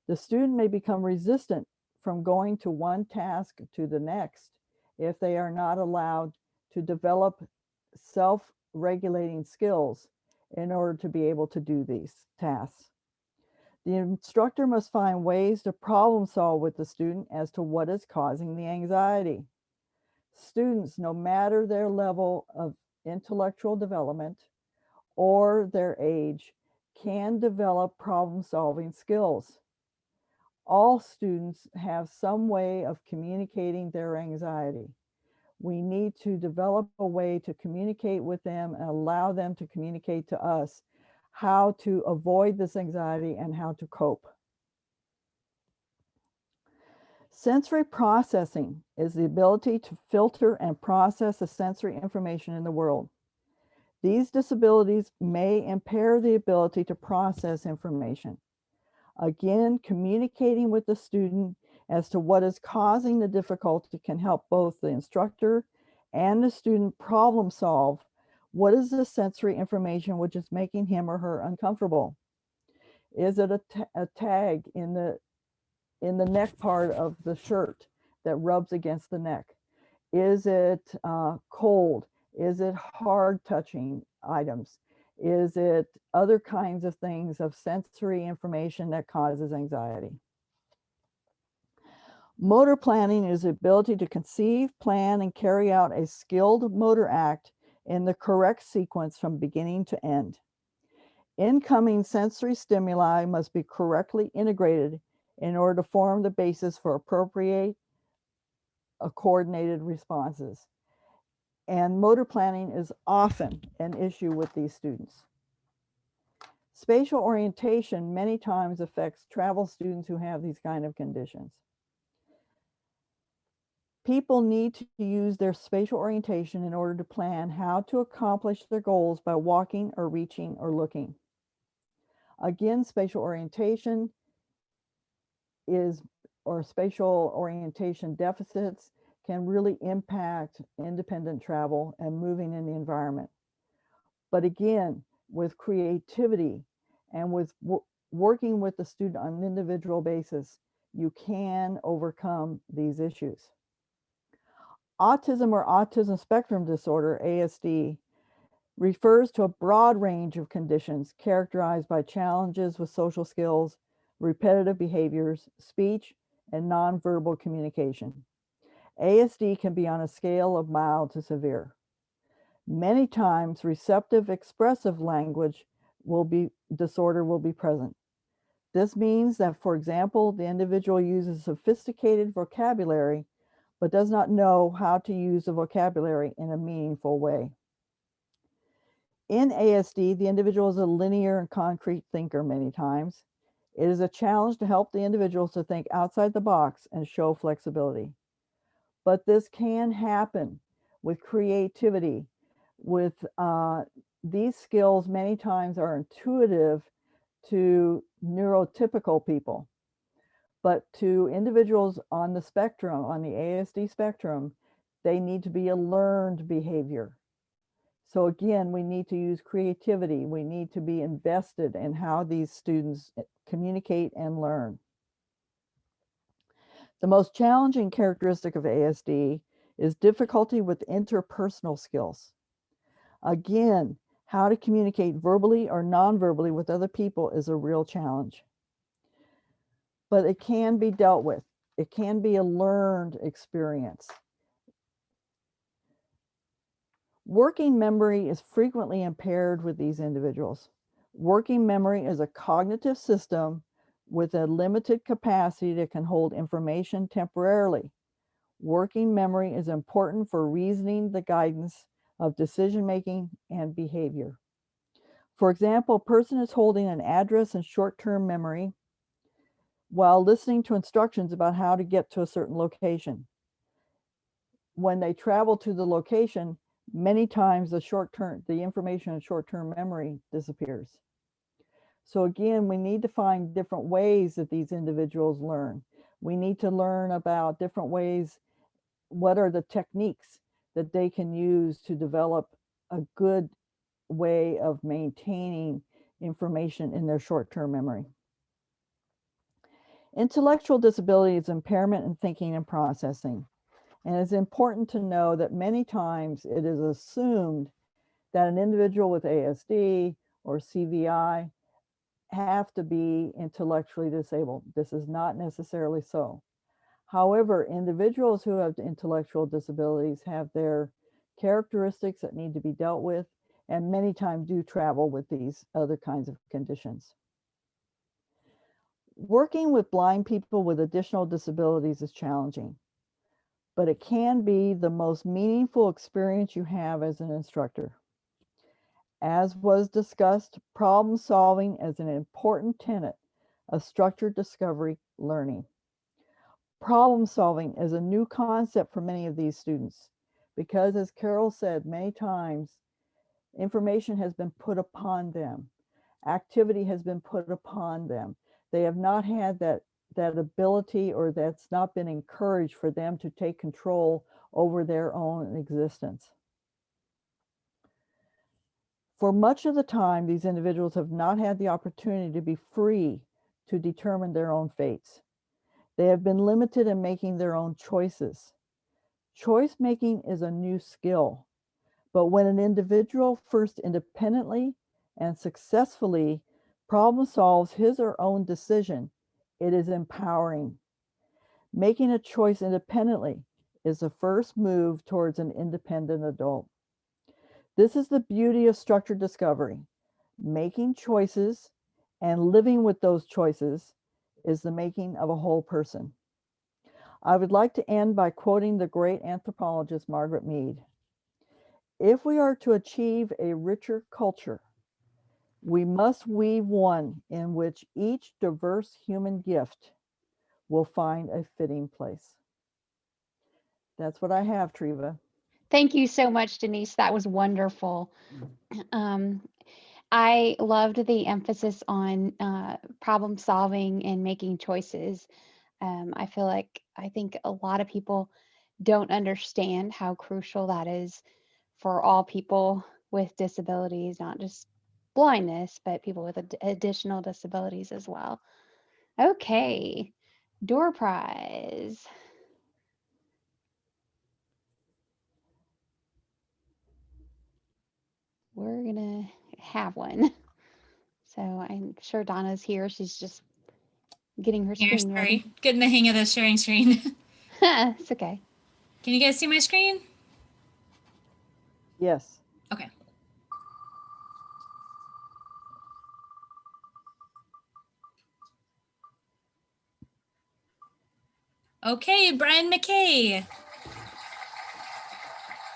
Speaker 4: The student may become resistant from going to one task to the next if they are not allowed to develop self-regulating skills in order to be able to do these tasks. The instructor must find ways to problem solve with the student as to what is causing the anxiety. Students, no matter their level of intellectual development or their age, can develop problem-solving skills. All students have some way of communicating their anxiety. We need to develop a way to communicate with them and allow them to communicate to us how to avoid this anxiety and how to cope. Sensory processing is the ability to filter and process the sensory information in the world. These disabilities may impair the ability to process information. Again, communicating with the student as to what is causing the difficulty can help both the instructor and the student problem solve what is the sensory information which is making him or her uncomfortable. Is it a tag in the neck part of the shirt that rubs against the neck? Is it cold? Is it hard touching items? Is it other kinds of things of sensory information that causes anxiety? Motor planning is the ability to conceive, plan, and carry out a skilled motor act in the correct sequence from beginning to end. Incoming sensory stimuli must be correctly integrated in order to form the basis for appropriate, coordinated responses. And motor planning is often an issue with these students. Spatial orientation many times affects travel students who have these kind of conditions. People need to use their spatial orientation in order to plan how to accomplish their goals by walking or reaching or looking. Again, spatial orientation or spatial orientation deficits can really impact independent travel and moving in the environment. But again, with creativity and with working with the student on an individual basis, you can overcome these issues. Autism or autism spectrum disorder, ASD, refers to a broad range of conditions characterized by challenges with social skills, repetitive behaviors, speech, and nonverbal communication. ASD can be on a scale of mild to severe. Many times, receptive expressive language disorder will be present. This means that, for example, the individual uses sophisticated vocabulary, but does not know how to use the vocabulary in a meaningful way. In ASD, the individual is a linear and concrete thinker many times. It is a challenge to help the individuals to think outside the box and show flexibility. But this can happen with creativity, with these skills many times are intuitive to neurotypical people. But to individuals on the spectrum, on the ASD spectrum, they need to be a learned behavior. So again, we need to use creativity. We need to be invested in how these students communicate and learn. The most challenging characteristic of ASD is difficulty with interpersonal skills. Again, how to communicate verbally or non-verbally with other people is a real challenge. But it can be dealt with. It can be a learned experience. Working memory is frequently impaired with these individuals. Working memory is a cognitive system with a limited capacity that can hold information temporarily. Working memory is important for reasoning, the guidance of decision-making and behavior. For example, a person is holding an address in short-term memory while listening to instructions about how to get to a certain location. When they travel to the location, many times the information in short-term memory disappears. So again, we need to find different ways that these individuals learn. We need to learn about different ways. What are the techniques that they can use to develop a good way of maintaining information in their short-term memory? Intellectual disability is impairment in thinking and processing. And it's important to know that many times it is assumed that an individual with ASD or CVI have to be intellectually disabled. This is not necessarily so. However, individuals who have intellectual disabilities have their characteristics that need to be dealt with, and many times do travel with these other kinds of conditions. Working with blind people with additional disabilities is challenging, but it can be the most meaningful experience you have as an instructor. As was discussed, problem solving is an important tenet of structured discovery learning. Problem solving is a new concept for many of these students because, as Carol said, many times information has been put upon them. Activity has been put upon them. They have not had that ability, or that's not been encouraged for them to take control over their own existence. For much of the time, these individuals have not had the opportunity to be free to determine their own fates. They have been limited in making their own choices. Choice making is a new skill, but when an individual first independently and successfully problem solves his or her own decision, it is empowering. Making a choice independently is the first move towards an independent adult. This is the beauty of structured discovery. Making choices and living with those choices is the making of a whole person. I would like to end by quoting the great anthropologist Margaret Mead. If we are to achieve a richer culture, we must weave one in which each diverse human gift will find a fitting place. That's what I have, Treva.
Speaker 2: Thank you so much, Denise. That was wonderful. I loved the emphasis on problem solving and making choices. I think a lot of people don't understand how crucial that is for all people with disabilities, not just blindness, but people with additional disabilities as well. Okay, door prize. We're gonna have one. So I'm sure Donna's here. She's just getting her
Speaker 3: Here,
Speaker 2: screen
Speaker 3: sorry,
Speaker 2: ready.
Speaker 3: getting the hang of the sharing screen.
Speaker 2: It's okay.
Speaker 3: Can you guys see my screen?
Speaker 4: Yes.
Speaker 3: Okay. Okay, Brian McKay.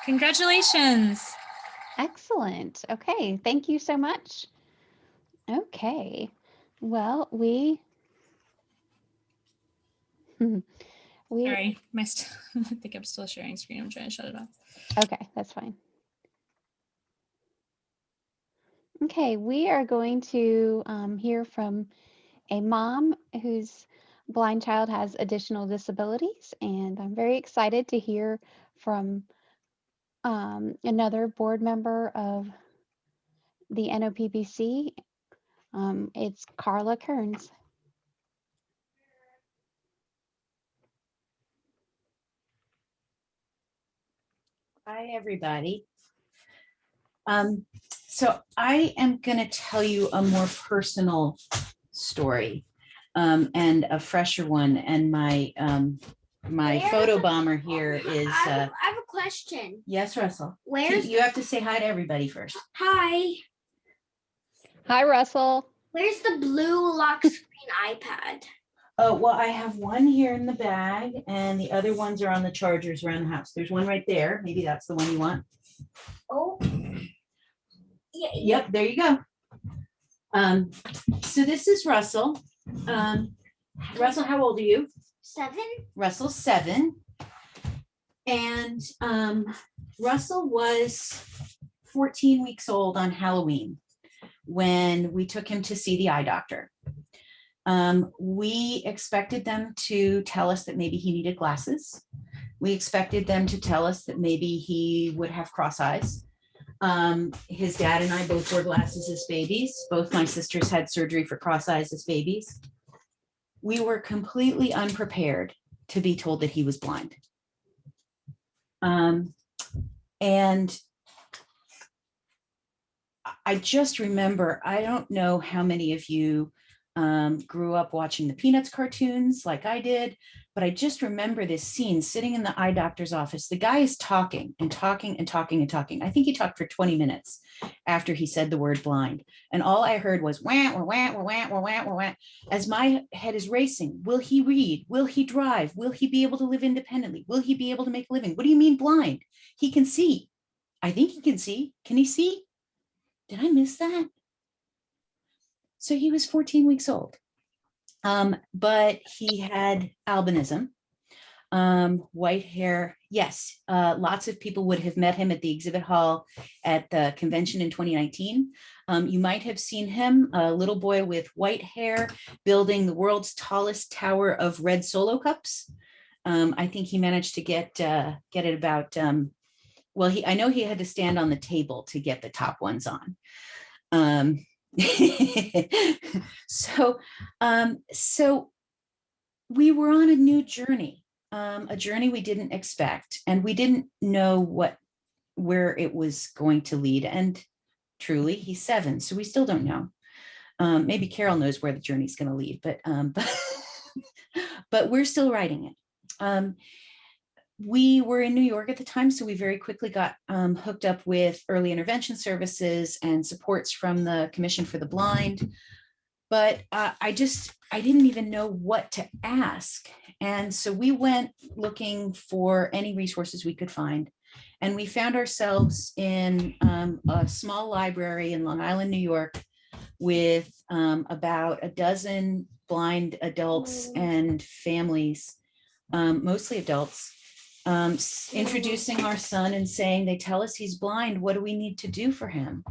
Speaker 3: Congratulations.
Speaker 2: Excellent. Okay, thank you so much. Okay, well, we
Speaker 3: Sorry, I think I'm still sharing screen. I'm trying to shut it off.
Speaker 2: Okay, that's fine. Okay, we are going to hear from a mom whose blind child has additional disabilities, and I'm very excited to hear from another board member of the NOPBC. It's Carla Keirns.
Speaker 5: Hi, everybody. So I am going to tell you a more personal story and a fresher one. And my photo bomber here is.
Speaker 6: I have a question.
Speaker 5: Yes, Russell.
Speaker 6: Where's
Speaker 5: You have to say hi to everybody first.
Speaker 6: Hi?
Speaker 2: Hi, Russell.
Speaker 6: Where's the blue lock screen iPad?
Speaker 5: Oh, well, I have one here in the bag and the other ones are on the chargers around the house. There's one right there. Maybe that's the one you want.
Speaker 6: Oh. Yeah.
Speaker 5: Yep, there you go. So this is Russell. Russell, how old are you?
Speaker 6: 7.
Speaker 5: Russell's 7. And Russell was 14 weeks old on Halloween when we took him to see the eye doctor. We expected them to tell us that maybe he needed glasses. We expected them to tell us that maybe he would have cross eyes. His dad and I both wore glasses as babies. Both my sisters had surgery for cross eyes as babies. We were completely unprepared to be told that he was blind. And I just remember, I don't know how many of you grew up watching the Peanuts cartoons like I did, but I just remember this scene sitting in the eye doctor's office. The guy is talking and talking and talking and talking. I think he talked for 20 minutes after he said the word blind. And all I heard was wah, wah, wah, wah, wah, wah, wah, wah. As my head is racing. Will he read? Will he drive? Will he be able to live independently? Will he be able to make a living? What do you mean blind? He can see. I think he can see. Can he see? Did I miss that? So he was 14 weeks old, but he had albinism, white hair. Yes, lots of people would have met him at the exhibit hall at the convention in 2019. You might have seen him, a little boy with white hair building the world's tallest tower of red Solo cups. I think he managed to get it about, well, I know he had to stand on the table to get the top ones on. So we were on a new journey, a journey we didn't expect, and we didn't know where it was going to lead. And truly, he's 7, so we still don't know. Maybe Carol knows where the journey's going to lead, but we're still writing it. We were in New York at the time, so we very quickly got hooked up with early intervention services and supports from the Commission for the Blind. But I didn't even know what to ask. And so we went looking for any resources we could find. And we found ourselves in a small library in Long Island, New York, with about a dozen blind adults and families, mostly adults, introducing our son and saying, they tell us he's blind. What do we need to do for him?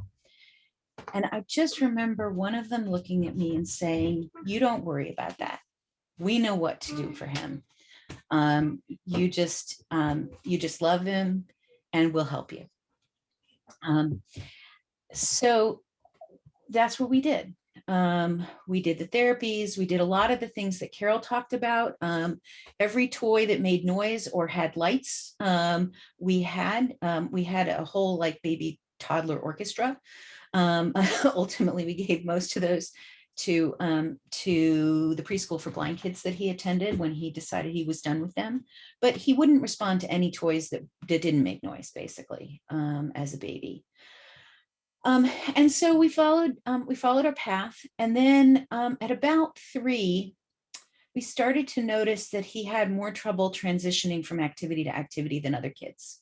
Speaker 5: And I just remember one of them looking at me and saying, you don't worry about that. We know what to do for him. You just love him and we'll help you. So that's what we did. We did the therapies. We did a lot of the things that Carol talked about. Every toy that made noise or had lights, we had a whole like baby toddler orchestra. Ultimately, we gave most of those to the preschool for blind kids that he attended when he decided he was done with them. But he wouldn't respond to any toys that didn't make noise, basically, as a baby. And so we followed our path. And then at about 3, we started to notice that he had more trouble transitioning from activity to activity than other kids,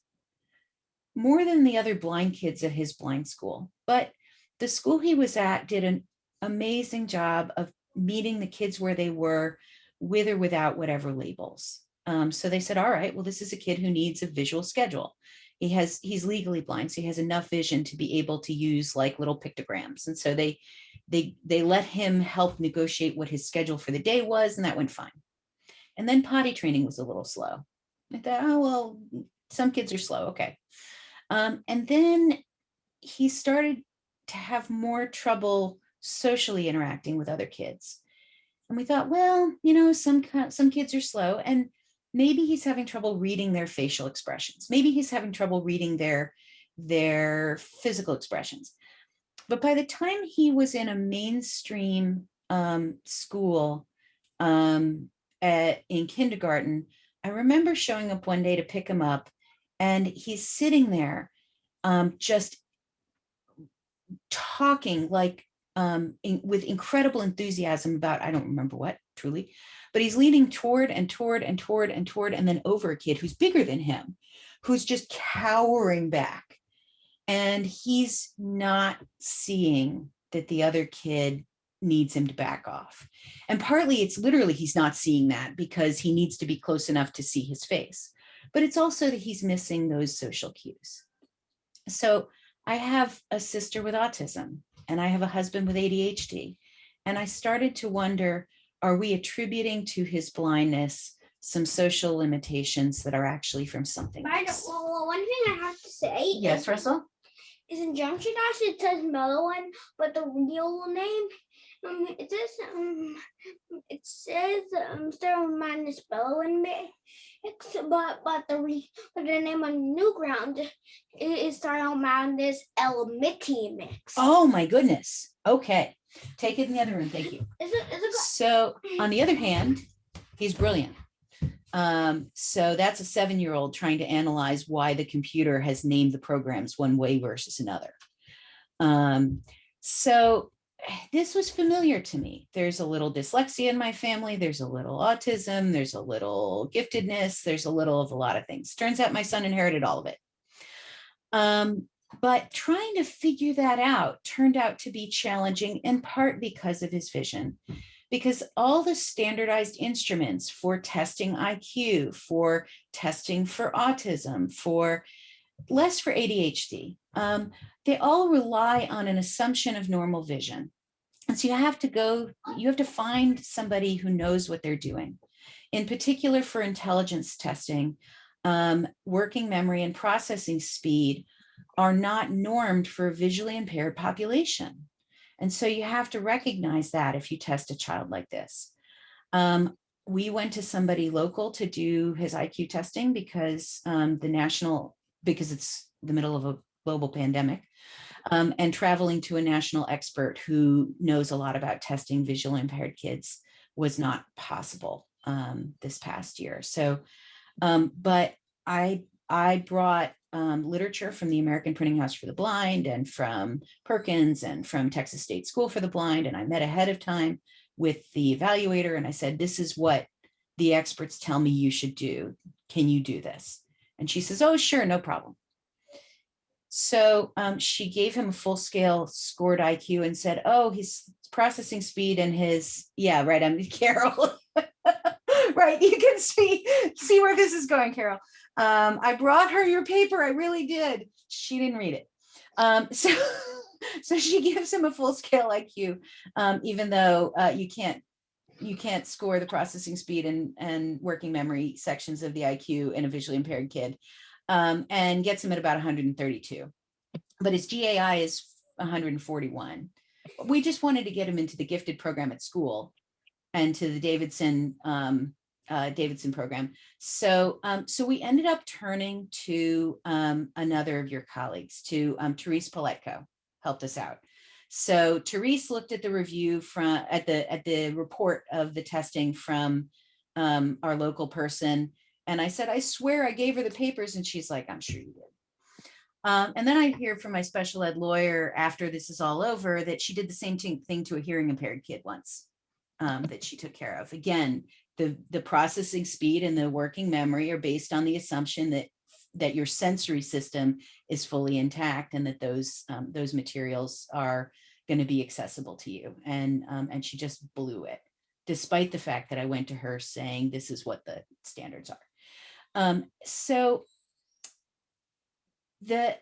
Speaker 5: more than the other blind kids at his blind school. But the school he was at did an amazing job of meeting the kids where they were, with or without whatever labels. So they said, all right, well, this is a kid who needs a visual schedule. He's legally blind, so he has enough vision to be able to use like little pictograms. And so they let him help negotiate what his schedule for the day was, and that went fine. And then potty training was a little slow. I thought, oh, well, some kids are slow. Okay. And then he started to have more trouble socially interacting with other kids. And we thought, well, some kids are slow, and maybe he's having trouble reading their facial expressions. Maybe he's having trouble reading their physical expressions. But by the time he was in a mainstream school in kindergarten, I remember showing up one day to pick him up, and he's sitting there just talking like with incredible enthusiasm about, I don't remember what, truly, but he's leaning toward and then over a kid who's bigger than him, who's just cowering back. And he's not seeing that the other kid needs him to back off. And partly it's literally he's not seeing that because he needs to be close enough to see his face. But it's also that he's missing those social cues. So I have a sister with autism, and I have a husband with ADHD. And I started to wonder, are we attributing to his blindness some social limitations that are actually from something else?
Speaker 6: Well, one thing I have to say.
Speaker 5: Yes, Russell?
Speaker 6: Is in Geometry Dash it says Mellow, but the real name, it says Stereo minus Bellow mix, but the name on Newground is Stereo minus Elmity mix.
Speaker 5: Oh my goodness. Okay, take it in the other room. Thank you.
Speaker 6: Is it
Speaker 5: So on the other hand, he's brilliant. So that's a 7-year-old trying to analyze why the computer has named the programs one way versus another. So this was familiar to me. There's a little dyslexia in my family. There's a little autism. There's a little giftedness. There's a little of a lot of things. Turns out my son inherited all of it. But trying to figure that out turned out to be challenging, in part because of his vision. Because all the standardized instruments for testing IQ, for testing for autism, for less for ADHD, they all rely on an assumption of normal vision. And so you have to find somebody who knows what they're doing. In particular, for intelligence testing, working memory and processing speed are not normed for a visually impaired population. And so you have to recognize that if you test a child like this. We went to somebody local to do his IQ testing because because it's the middle of a global pandemic, and traveling to a national expert who knows a lot about testing visually impaired kids was not possible this past year. So, but I brought literature from the American Printing House for the Blind and from Perkins and from Texas State School for the Blind. And I met ahead of time with the evaluator and I said, this is what the experts tell me you should do. Can you do this? And she says, oh, sure, no problem. So she gave him a full scale scored IQ and said, oh, his processing speed and his, yeah, right, I'm Carol. Right, you can see where this is going, Carol. I brought her your paper, I really did. She didn't read it. So she gives him a full scale IQ, even though you can't score the processing speed and working memory sections of the IQ in a visually impaired kid, and gets him at about 132. But his GAI is 141. We just wanted to get him into the gifted program at school and to the Davidson program. So we ended up turning to another of your colleagues, to Therese Paletko, helped us out. So Therese looked at the review at the report of the testing from our local person. And I said, I swear I gave her the papers. And she's like, I'm sure you did. And then I hear from my special ed lawyer after this is all over that she did the same thing to a hearing impaired kid once, that she took care of. Again, the processing speed and the working memory are based on the assumption that your sensory system is fully intact and that those materials are going to be accessible to you. And she just blew it, despite the fact that I went to her saying, this is what the standards are. So the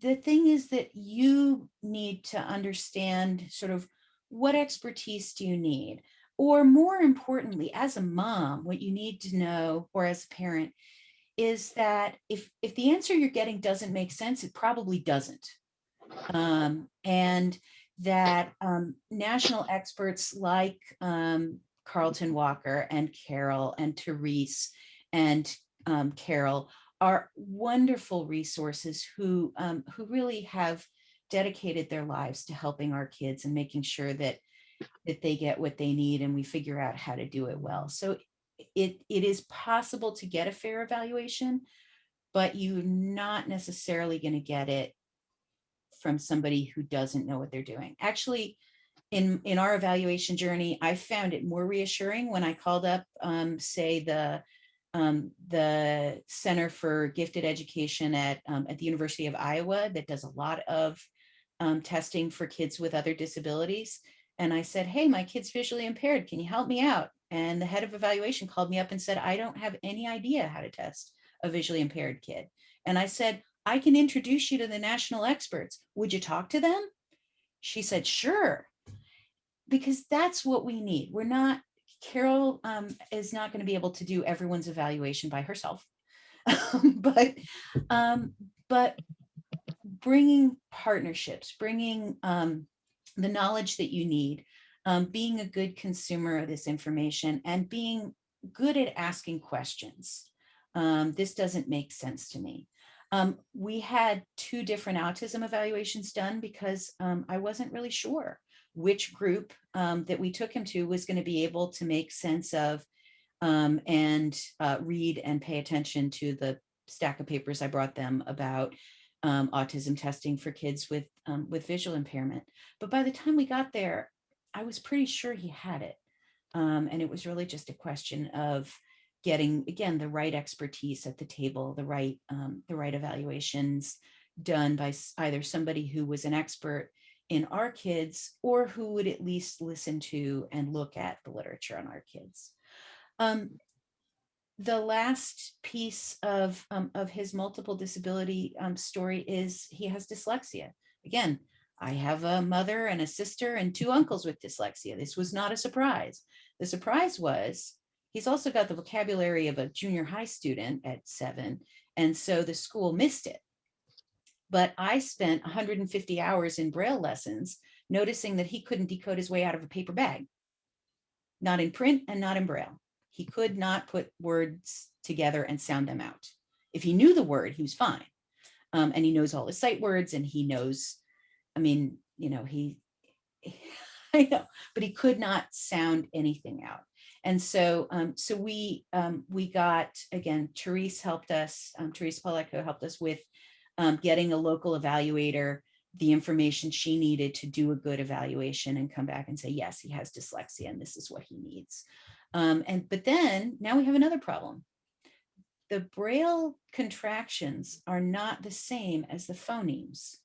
Speaker 5: thing is that you need to understand sort of what expertise do you need? Or more importantly, as a mom, what you need to know, or as a parent, is that if the answer you're getting doesn't make sense, it probably doesn't. And that national experts like Carlton Walker and Carol and Therese and Carol are wonderful resources who really have dedicated their lives to helping our kids and making sure that they get what they need and we figure out how to do it well. So it is possible to get a fair evaluation, but you're not necessarily going to get it from somebody who doesn't know what they're doing. Actually, in our evaluation journey, I found it more reassuring when I called up, say, the Center for Gifted Education at the University of Iowa that does a lot of testing for kids with other disabilities. And I said, hey, my kid's visually impaired. Can you help me out? And the head of evaluation called me up and said, I don't have any idea how to test a visually impaired kid. And I said, I can introduce you to the national experts. Would you talk to them? She said, sure. Because that's what we need. We're not, Carol is not going to be able to do everyone's evaluation by herself. but bringing partnerships, bringing the knowledge that you need, being a good consumer of this information and being good at asking questions. This doesn't make sense to me. We had 2 different autism evaluations done because I wasn't really sure which group that we took him to was going to be able to make sense of and read and pay attention to the stack of papers I brought them about autism testing for kids with visual impairment. But by the time we got there, I was pretty sure he had it. And it was really just a question of getting, again, the right expertise at the table, the right evaluations done by either somebody who was an expert in our kids or who would at least listen to and look at the literature on our kids. The last piece of his multiple disability story is he has dyslexia. Again, I have a mother and a sister and 2 uncles with dyslexia. This was not a surprise. The surprise was he's also got the vocabulary of a junior high student at 7. And so the school missed it. But I spent 150 hours in Braille lessons, noticing that he couldn't decode his way out of a paper bag, not in print and not in Braille. He could not put words together and sound them out. If he knew the word, he was fine. And he knows all the sight words and he knows, I mean, you know, I know, but he could not sound anything out. And so, we got, again, Therese helped us, Therese Polacco helped us with getting a local evaluator the information she needed to do a good evaluation and come back and say, yes, he has dyslexia and this is what he needs. But then now we have another problem. The Braille contractions are not the same as the phonemes.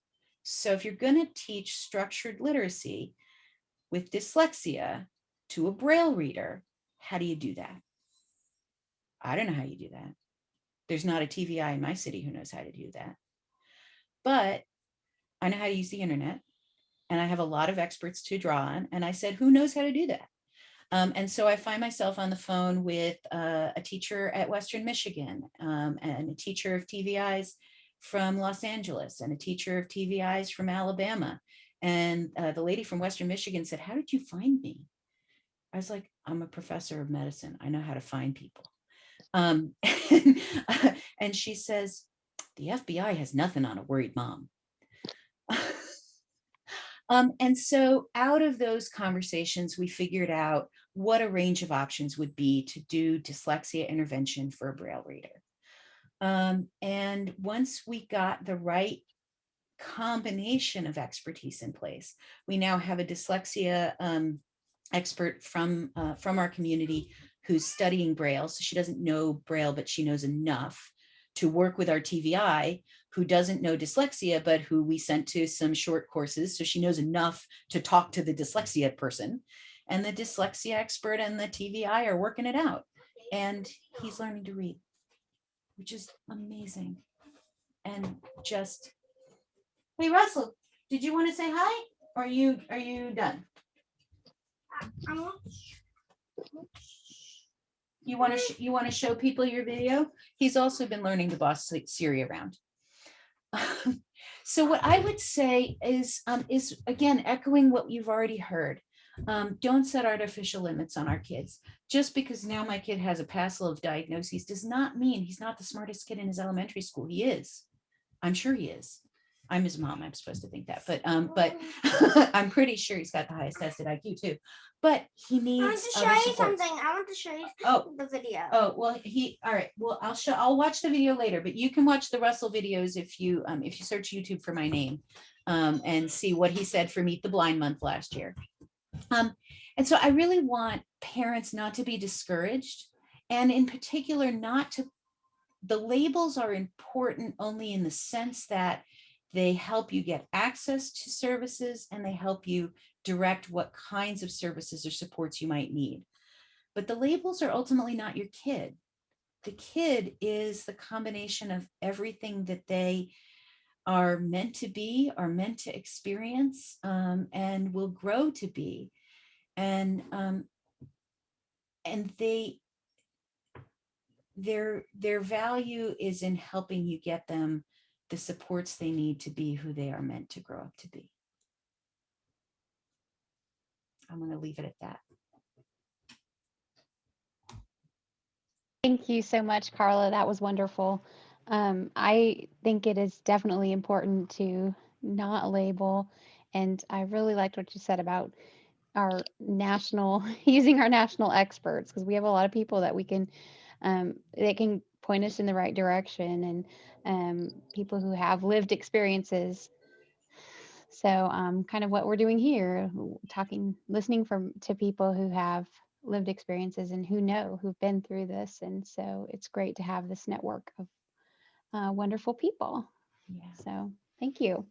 Speaker 5: So if you're going to teach structured literacy with dyslexia to a Braille reader, how do you do that? I don't know how you do that. There's not a TVI in my city who knows how to do that. But I know how to use the internet and I have a lot of experts to draw on. And I said, who knows how to do that? And so I find myself on the phone with a teacher at Western Michigan and a teacher of TVIs from Los Angeles and a teacher of TVIs from Alabama. And the lady from Western Michigan said, how did you find me? I was like, I'm a professor of medicine. I know how to find people. And she says, the FBI has nothing on a worried mom. And so out of those conversations, we figured out what a range of options would be to do dyslexia intervention for a Braille reader. And once we got the right combination of expertise in place, we now have a dyslexia expert from our community who's studying Braille. So she doesn't know Braille, but she knows enough to work with our TVI, who doesn't know dyslexia, but who we sent to some short courses. So she knows enough to talk to the dyslexia person. And the dyslexia expert and the TVI are working it out. And he's learning to read, which is amazing. And just, hey, Russell, did you want to say hi? Or are you done? You want to show people your video? He's also been learning to boss Siri around. So what I would say is again, echoing what you've already heard. Don't set artificial limits on our kids. Just because now my kid has a passel of diagnoses does not mean he's not the smartest kid in his elementary school. He is. I'm sure he is. I'm his mom. I'm supposed to think that, but I'm pretty sure he's got the highest tested IQ too. But he needs.
Speaker 6: I want to show you something. I want to show you the video.
Speaker 5: Oh well, all right. Well, I'll watch the video later. But you can watch the Russell videos if you search YouTube for my name, and see what he said for Meet the Blind Month last year. And so I really want parents not to be discouraged, and in particular not to. The labels are important only in the sense that they help you get access to services and they help you direct what kinds of services or supports you might need. But the labels are ultimately not your kid. The kid is the combination of everything that they are meant to be, are meant to experience, and will grow to be. And their value is in helping you get them the supports they need to be who they are meant to grow up to be. I'm going to leave it at that.
Speaker 2: Thank you so much, Carla. That was wonderful. I think it is definitely important to not label. And I really liked what you said about our using our national experts, because we have a lot of people that we can, they can point us in the right direction, and people who have lived experiences. So kind of what we're doing here, listening to people who have lived experiences and who've been through this. And so it's great to have this network of wonderful people.
Speaker 5: Yeah.
Speaker 2: So thank you.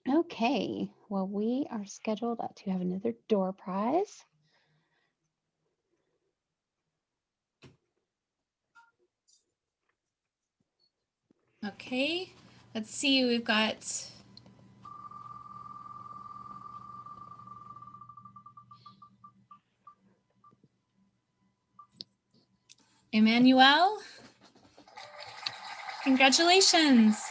Speaker 2: Okay, well, we are scheduled to have another door prize.
Speaker 3: Okay, let's see, we've got Emmanuel. Congratulations.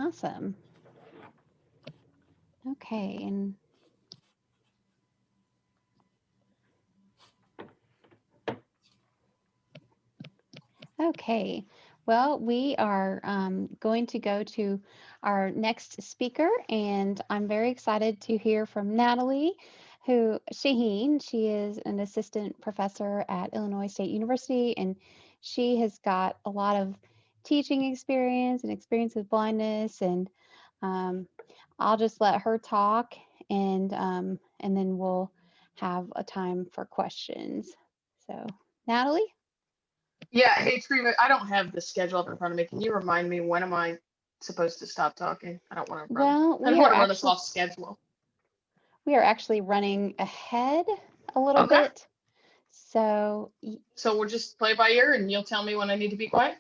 Speaker 2: Awesome. Okay, and okay, well, we are going to go to our next speaker, and I'm very excited to hear from Natalie Shaheen. She is an assistant professor at Illinois State University, and she has got a lot of teaching experience and experience with blindness, and I'll just let her talk, and then we'll have a time for questions. So, Natalie?
Speaker 7: Yeah, hey Treva, I don't have the schedule up in front of me. Can you remind me, when am I supposed to stop talking? I don't want to
Speaker 2: Well,
Speaker 7: run us off schedule.
Speaker 2: We are actually running ahead a little
Speaker 7: Okay.
Speaker 2: bit. So
Speaker 7: we'll just play by ear and you'll tell me when I need to be quiet?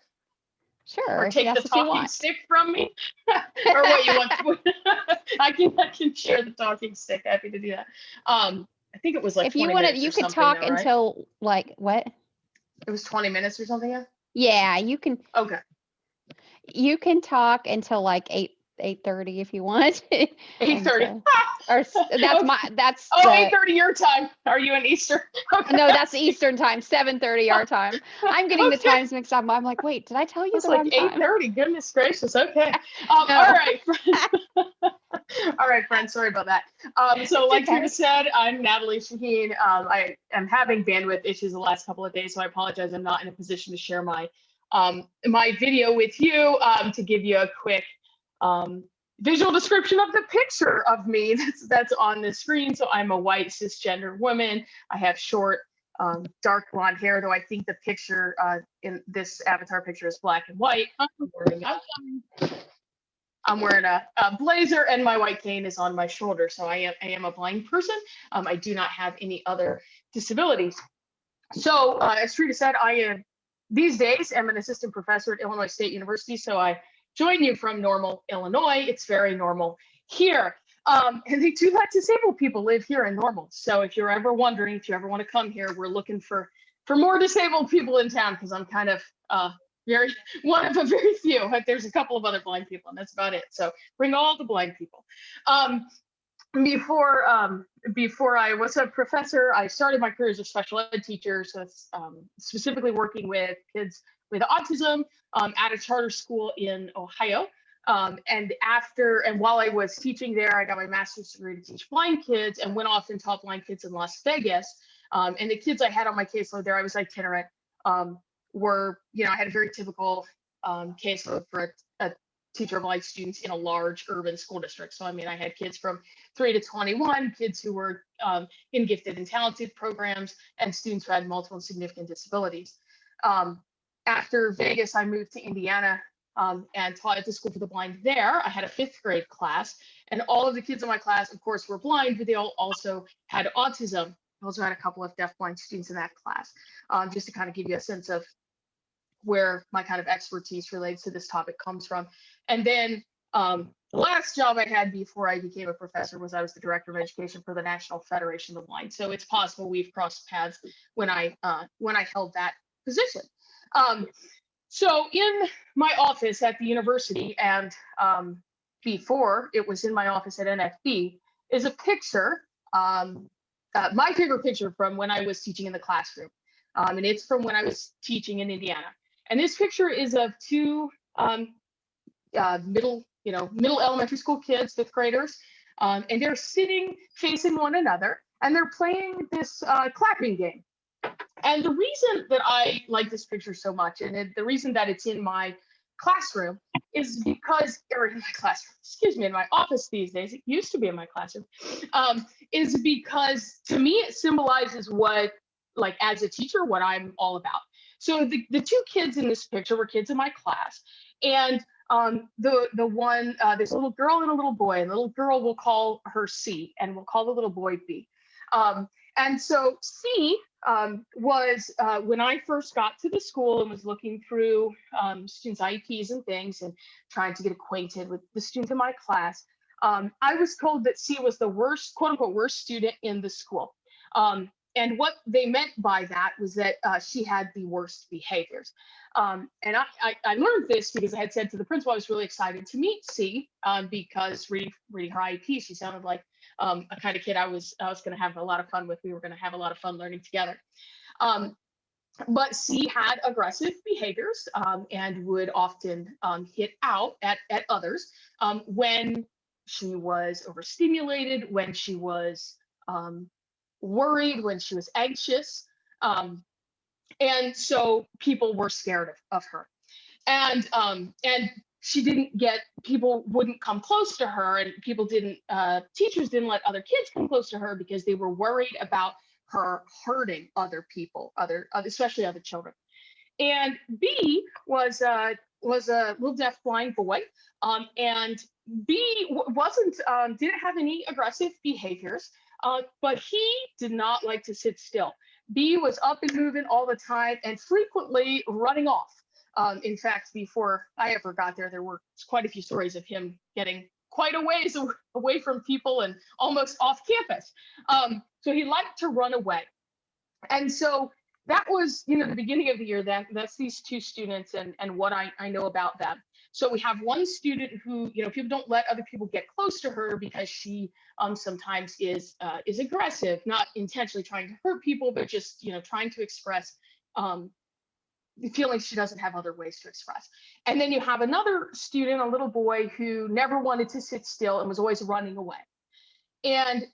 Speaker 2: Sure.
Speaker 7: Or take the talking stick from me? Or what you want? I can share the talking stick. Happy to do that. I think it was like
Speaker 2: if
Speaker 7: 20
Speaker 2: you want to,
Speaker 7: minutes
Speaker 2: you
Speaker 7: or
Speaker 2: could
Speaker 7: something
Speaker 2: talk
Speaker 7: though, right?
Speaker 2: until like what?
Speaker 7: It was 20 minutes or something, yeah?
Speaker 2: Yeah, you can.
Speaker 7: Okay.
Speaker 2: You can talk until like 8:30 if you want.
Speaker 7: 8:30.
Speaker 2: Or that's
Speaker 7: 8:30 your time. Are you in Eastern? Okay.
Speaker 2: No, that's Eastern time, 7:30 our time. I'm getting the times mixed up. I'm like, wait, did I tell you
Speaker 7: It's
Speaker 2: the
Speaker 7: like
Speaker 2: wrong time?
Speaker 7: 8:30. Goodness gracious. Okay.
Speaker 2: No.
Speaker 7: All right, friends. All right, friends. Sorry about that. So like Treva said, I'm Natalie Shaheen. I am having bandwidth issues the last couple of days, so I apologize. I'm not in a position to share my my video with you. To give you a quick visual description of the picture of me that's on the screen. So I'm a white cisgender woman. I have short, dark blonde hair, though I think the picture in this avatar picture is black and white. I'm wearing a blazer, and my white cane is on my shoulder. So I am a blind person. I do not have any other disabilities. So as Treva said, these days am an assistant professor at Illinois State University. So I join you from Normal, Illinois. It's very normal here. And they do let disabled people live here in Normal. So if you're ever wondering, if you ever want to come here, we're looking for more disabled people in town, because I'm kind of one of a very few. There's a couple of other blind people, and that's about it. So bring all the blind people. Before I was a professor, I started my career as a special ed teacher. So it's specifically working with kids with autism at a charter school in Ohio. And while I was teaching there, I got my master's degree to teach blind kids, and went off and taught blind kids in Las Vegas. And the kids I had on my caseload there, I was itinerant, were, I had a very typical caseload for a teacher of blind students in a large urban school district. So, I mean, I had kids from 3 to 21, kids who were in gifted and talented programs, and students who had multiple and significant disabilities. After Vegas, I moved to Indiana and taught at the School for the Blind there. I had a 5th grade class, and all of the kids in my class, of course, were blind, but they all also had autism. I also had a couple of deafblind students in that class, just to kind of give you a sense of where my kind of expertise relates to this topic comes from. And then the last job I had before I became a professor was I was the director of education for the National Federation of the Blind. So it's possible we've crossed paths when I held that position. So in my office at the university, and before it was in my office at NFB, is a picture, my favorite picture from when I was teaching in the classroom. And it's from when I was teaching in Indiana. And this picture is of 2 middle elementary school kids, 5th graders, and they're sitting facing one another, and they're playing this clapping game. And the reason that I like this picture so much, and the reason that it's in my classroom, is because, or in my classroom, excuse me, in my office these days, it used to be in my classroom, is because to me it symbolizes what, like, as a teacher, what I'm all about. So the 2 kids in this picture were kids in my class, and the one, there's a little girl and a little boy, and the little girl, we'll call her C, and we'll call the little boy B. And so C was, when I first got to the school and was looking through students' IEPs and things, and trying to get acquainted with the students in my class, I was told that C was the worst, quote unquote, worst student in the school. And what they meant by that was that she had the worst behaviors. And I learned this because I had said to the principal I was really excited to meet C, because reading her IEP, she sounded like a kind of kid I was going to have a lot of fun with. We were going to have a lot of fun learning together. But C had aggressive behaviors, and would often hit out at others when she was overstimulated, when she was worried, when she was anxious. And so people were scared of her. And she didn't get, people wouldn't come close to her, and teachers didn't let other kids come close to her because they were worried about her hurting other people, especially other children. And B was a little deaf-blind boy, and B didn't have any aggressive behaviors, but he did not like to sit still. B was up and moving all the time, and frequently running off. In fact, before I ever got there, there were quite a few stories of him getting quite a ways away from people and almost off campus. So he liked to run away. And so that was, the beginning of the year. That's these 2 students and what I know about them. So we have one student who, people don't let other people get close to her because she sometimes is aggressive, not intentionally trying to hurt people, but just, trying to express the feeling she doesn't have other ways to express. And then you have another student, a little boy, who never wanted to sit still and was always running away. And,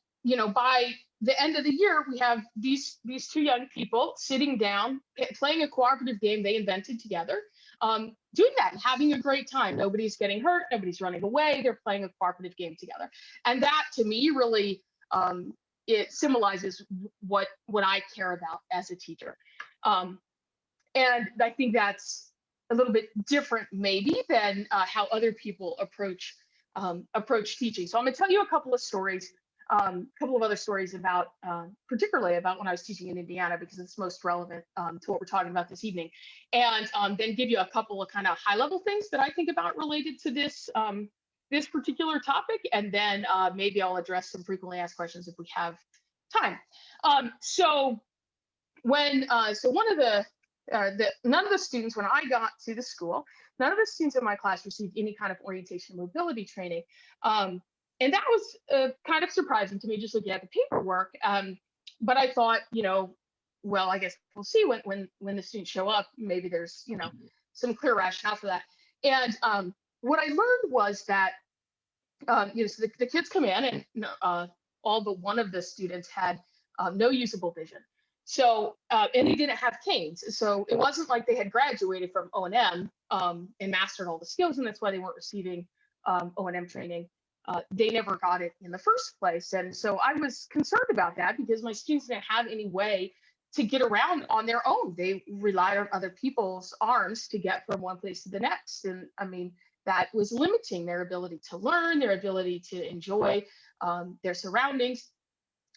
Speaker 7: by the end of the year, we have these 2 young people sitting down, playing a cooperative game they invented together. doing that and having a great time. Nobody's getting hurt, nobody's running away, they're playing a cooperative game together. And that to me really, it symbolizes what I care about as a teacher. And I think that's a little bit different maybe than how other people approach teaching. So I'm gonna tell you a couple of stories, a couple of other stories about, particularly about when I was teaching in Indiana, because it's most relevant to what we're talking about this evening. And then give you a couple of kind of high level things that I think about related to this, this particular topic. And then maybe I'll address some frequently asked questions if we have time. So when, so one of none of the students, when I got to the school, none of the students in my class received any kind of orientation mobility training. And that was kind of surprising to me, just looking at the paperwork. But I thought, you know, well, I guess we'll see when the students show up, maybe there's, you know, some clear rationale for that. And what I learned was that, you know, so the kids come in and all but one of the students had no usable vision. So, and they didn't have canes. So it wasn't like they had graduated from O&M and mastered all the skills, and that's why they weren't receiving O&M training. They never got it in the first place. And so I was concerned about that because my students didn't have any way to get around on their own. They relied on other people's arms to get from one place to the next. And I mean, that was limiting their ability to learn, their ability to enjoy their surroundings.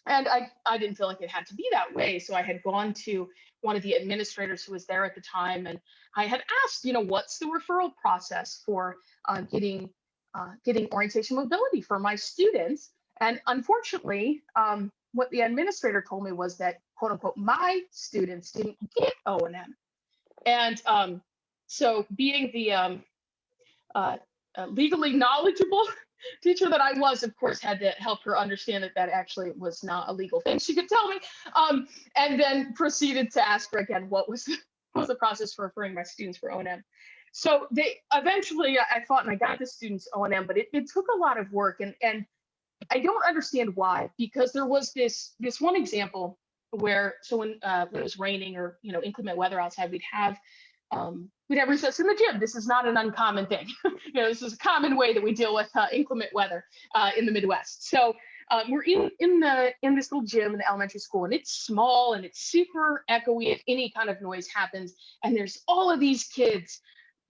Speaker 7: And I didn't feel like it had to be that way. So I had gone to one of the administrators who was there at the time, and I had asked, you know, what's the referral process for getting orientation mobility for my students? And unfortunately, what the administrator told me was that, quote unquote, my students didn't get O&M. And so being the legally knowledgeable teacher that I was, of course, had to help her understand that that actually was not a legal thing she could tell me, and then proceeded to ask her again what was the process for referring my students for O&M. So they eventually, I thought, and I got the students O&M, but it took a lot of work, and I don't understand why, because there was this one example where, so when it was raining or, you know, inclement weather outside, we'd have recess in the gym. This is not an uncommon thing. You know, this is a common way that we deal with inclement weather in the Midwest. So we're in this little gym in the elementary school, and it's small and it's super echoey if any kind of noise happens. And there's all of these kids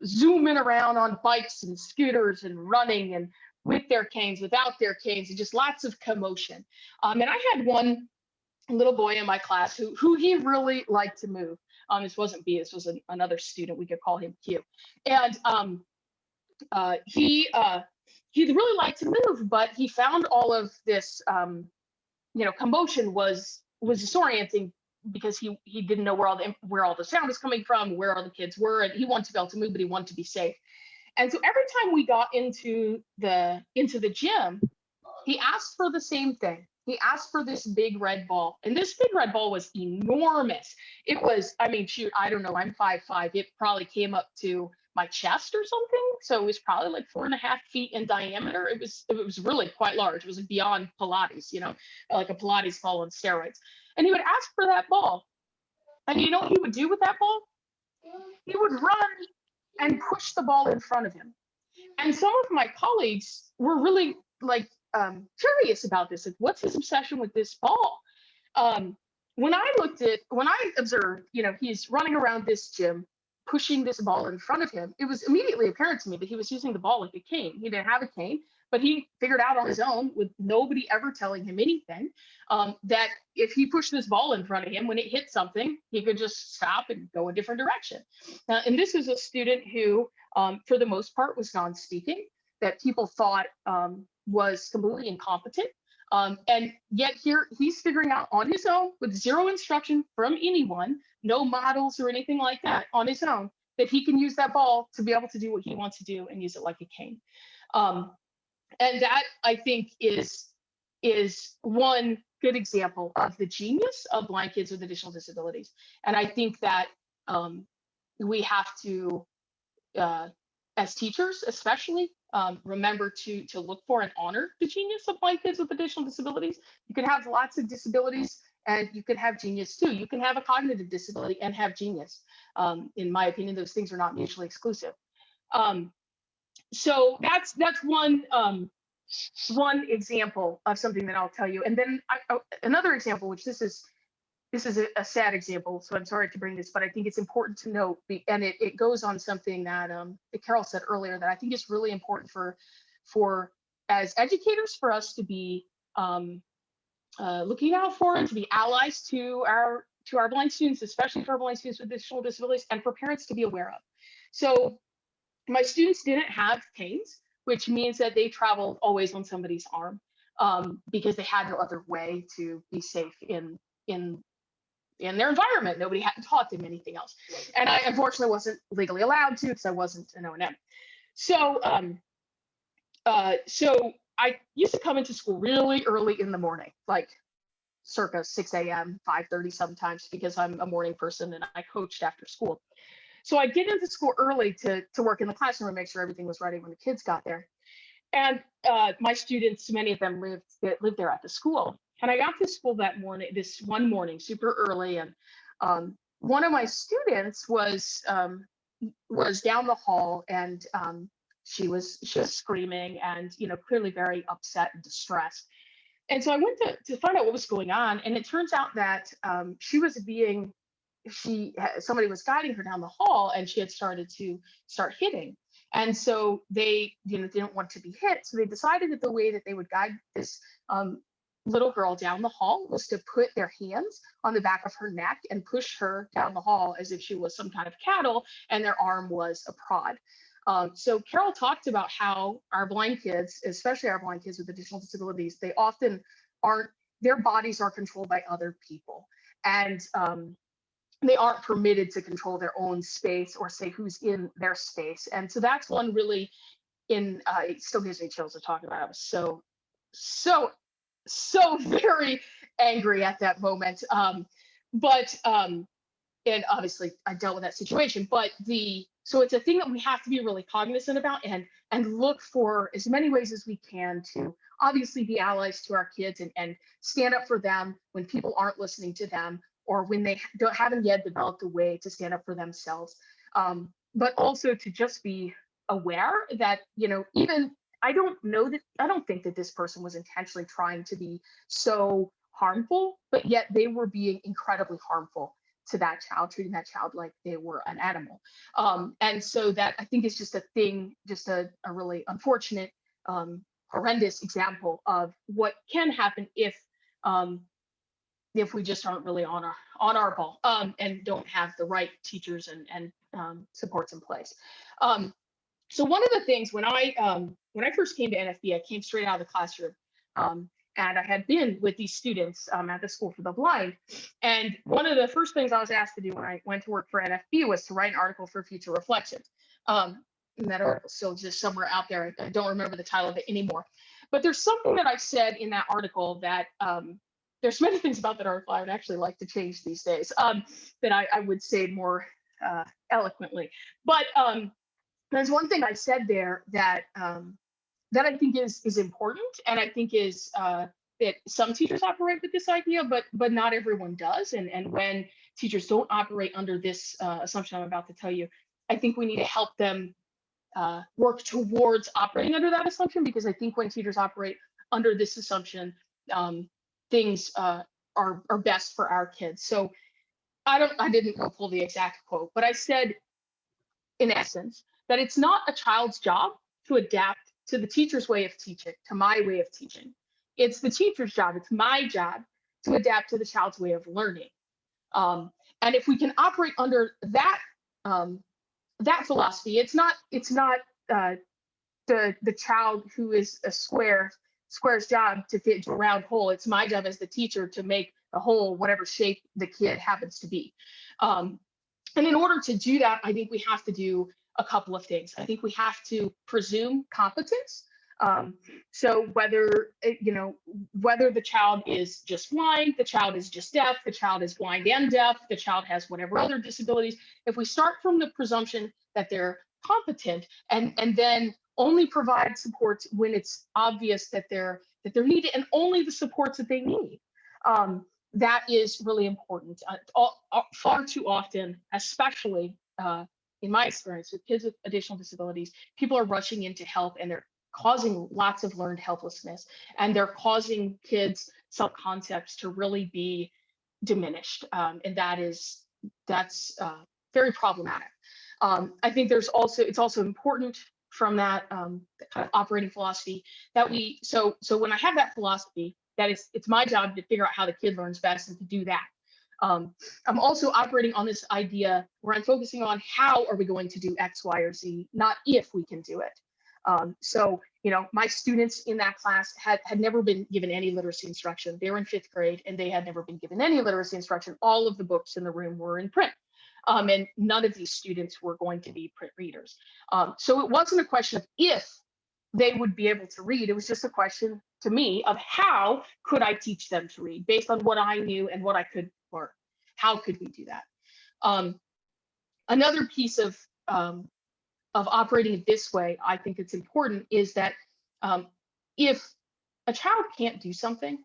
Speaker 7: zooming around on bikes and scooters and running and with their canes, without their canes, and just lots of commotion. And I had one little boy in my class who he really liked to move. This wasn't B, this was another student. We could call him Q. And he really liked to move, but he found all of this, you know, commotion was disorienting because he didn't know where all the sound was coming from, where all the kids were, and he wanted to be able to move, but he wanted to be safe. And so every time we got into the gym, he asked for the same thing. He asked for this big red ball, and this big red ball was enormous. It was, I mean, shoot, I don't know, I'm 5'5". It probably came up to my chest or something. So it was probably like 4.5 feet in diameter. It was really quite large. It was beyond Pilates, you know, like a Pilates ball on steroids. And he would ask for that ball. And you know what he would do with that ball? He would run and push the ball in front of him. And some of my colleagues were really like curious about this. Like, what's his obsession with this ball? When I observed, you know, he's running around this gym, pushing this ball in front of him, it was immediately apparent to me that he was using the ball like a cane. He didn't have a cane, but he figured out on his own, with nobody ever telling him anything, that if he pushed this ball in front of him, when it hit something, he could just stop and go a different direction. And this is a student who, for the most part, was non-speaking, that people thought was completely incompetent. And yet here he's figuring out on his own, with zero instruction from anyone, no models or anything like that, on his own, that he can use that ball to be able to do what he wants to do and use it like a cane. And that, I think, is one good example of the genius of blind kids with additional disabilities. And I think that we have to, as teachers especially, remember to look for and honor the genius of blind kids with additional disabilities. You can have lots of disabilities and you can have genius too. You can have a cognitive disability and have genius. In my opinion, those things are not mutually exclusive. So that's one example of something that I'll tell you. And then another example, which this is a sad example, so I'm sorry to bring this, but I think it's important to note, and it goes on something that Carol said earlier that I think is really important for as educators, for us to be looking out for and to be allies to our blind students, especially for our blind students with additional disabilities, and for parents to be aware of. So my students didn't have canes, which means that they traveled always on somebody's arm, because they had no other way to be safe in their environment. Nobody had taught them anything else. And I unfortunately wasn't legally allowed to, because I wasn't an O&M. So, so I used to come into school really early in the morning, like circa 6 a.m., 5:30 sometimes, because I'm a morning person and I coached after school. So I'd get into school early to work in the classroom and make sure everything was ready when the kids got there. And my students, many of them lived there at the school. And I got to school this one morning, super early. And one of my students was down the hall, and she was screaming and, clearly very upset and distressed. And so I went to find out what was going on. And it turns out that somebody was guiding her down the hall, and she had started hitting. And so they, didn't want to be hit. So they decided that the way that they would guide this little girl down the hall was to put their hands on the back of her neck and push her down the hall as if she was some kind of cattle, and their arm was a prod. So Carol talked about how our blind kids, especially our blind kids with additional disabilities, they often their bodies are controlled by other people. And they aren't permitted to control their own space or say who's in their space. And so that's one really it still gives me chills to talk about. I was so very angry at that moment. And obviously I dealt with that situation, so it's a thing that we have to be really cognizant about and look for as many ways as we can to obviously be allies to our kids and stand up for them when people aren't listening to them, or when they haven't yet developed a way to stand up for themselves. But also to just be aware that, even I don't think that this person was intentionally trying to be so harmful, but yet they were being incredibly harmful to that child, treating that child like they were an animal. And so that, I think, is just a thing, just a really unfortunate, horrendous example of what can happen if we just aren't really on our ball, and don't have the right teachers and supports in place. So one of the things when I first came to NFB, I came straight out of the classroom, and I had been with these students at the School for the Blind. And one of the first things I was asked to do when I went to work for NFB was to write an article for Future Reflections. And that article still just somewhere out there. I don't remember the title of it anymore. But there's something that I said in that article that there's many things about that article I would actually like to change these days, that I would say more eloquently. But there's one thing I said there that I think is important, and I think is that some teachers operate with this idea, but not everyone does. And when teachers don't operate under this assumption I'm about to tell you, I think we need to help them work towards operating under that assumption, because I think when teachers operate under this assumption, things are best for our kids. So I didn't go pull the exact quote, but I said, in essence, that it's not a child's job to adapt to the teacher's way of teaching, to my way of teaching. It's the teacher's job, it's my job to adapt to the child's way of learning. And if we can operate under that that philosophy, it's not the child who is a square's job to fit into a round hole. It's my job as the teacher to make the hole whatever shape the kid happens to be. And in order to do that, I think we have to do a couple of things. I think we have to presume competence. So whether the child is just blind, the child is just deaf, the child is blind and deaf, the child has whatever other disabilities, if we start from the presumption that they're competent and then only provide supports when it's obvious that they're needed, and only the supports that they need, that is really important. Far too often, especially in my experience with kids with additional disabilities, people are rushing into help and they're causing lots of learned helplessness, and they're causing kids' self-concepts to really be diminished, and that's very problematic. I think it's also important from that kind of operating philosophy that so when I have that philosophy, that it's my job to figure out how the kid learns best and to do that. I'm also operating on this idea where I'm focusing on how are we going to do X, Y, or Z, not if we can do it. So, my students in that class had never been given any literacy instruction. They were in 5th grade and they had never been given any literacy instruction. All of the books in the room were in print. And none of these students were going to be print readers. So it wasn't a question of if they would be able to read. It was just a question to me of how could I teach them to read based on what I knew and what I could learn. How could we do that? Another piece of operating this way, I think it's important, is that if a child can't do something,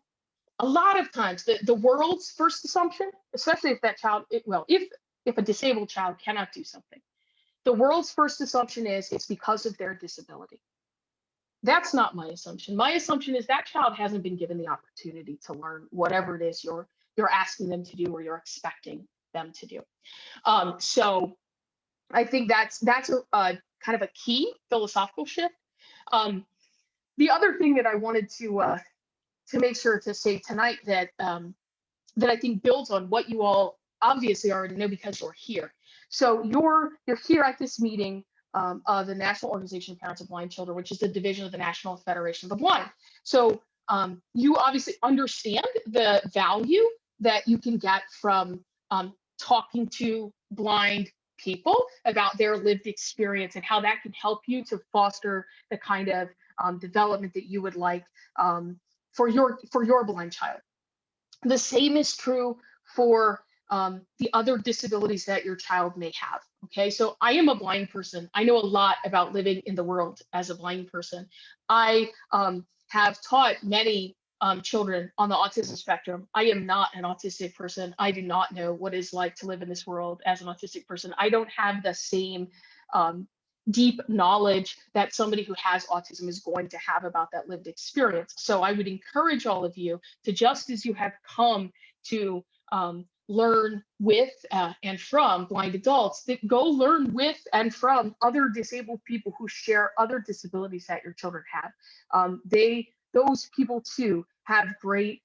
Speaker 7: a lot of times the world's first assumption, especially if that child, if a disabled child cannot do something, the world's first assumption is it's because of their disability. That's not my assumption. My assumption is that child hasn't been given the opportunity to learn whatever it is you're asking them to do or you're expecting them to do. So I think that's a kind of a key philosophical shift. The other thing that I wanted to make sure to say tonight that I think builds on what you all obviously already know because you're here. So you're here at this meeting of the National Organization of Parents of Blind Children, which is the division of the National Federation of the Blind. So you obviously understand the value that you can get from talking to blind people about their lived experience and how that can help you to foster the kind of development that you would like for your blind child. The same is true for the other disabilities that your child may have. Okay, so I am a blind person. I know a lot about living in the world as a blind person. I have taught many children on the autism spectrum. I am not an autistic person. I do not know what it's like to live in this world as an autistic person. I don't have the same deep knowledge that somebody who has autism is going to have about that lived experience. So I would encourage all of you to, just as you have come to learn with and from blind adults, that go learn with and from other disabled people who share other disabilities that your children have. Those people too have great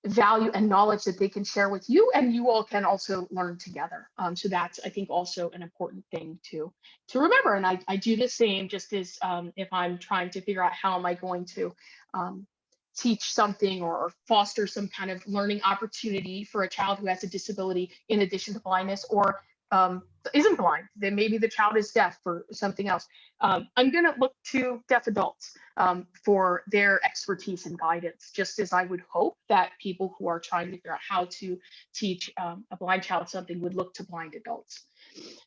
Speaker 7: value and knowledge that they can share with you, and you all can also learn together. So that's, I think, also an important thing to remember. And I do the same, just as if I'm trying to figure out how am I going to teach something or foster some kind of learning opportunity for a child who has a disability in addition to blindness, or isn't blind, then maybe the child is deaf or something else. I'm going to look to deaf adults for their expertise and guidance, just as I would hope that people who are trying to figure out how to teach a blind child something would look to blind adults.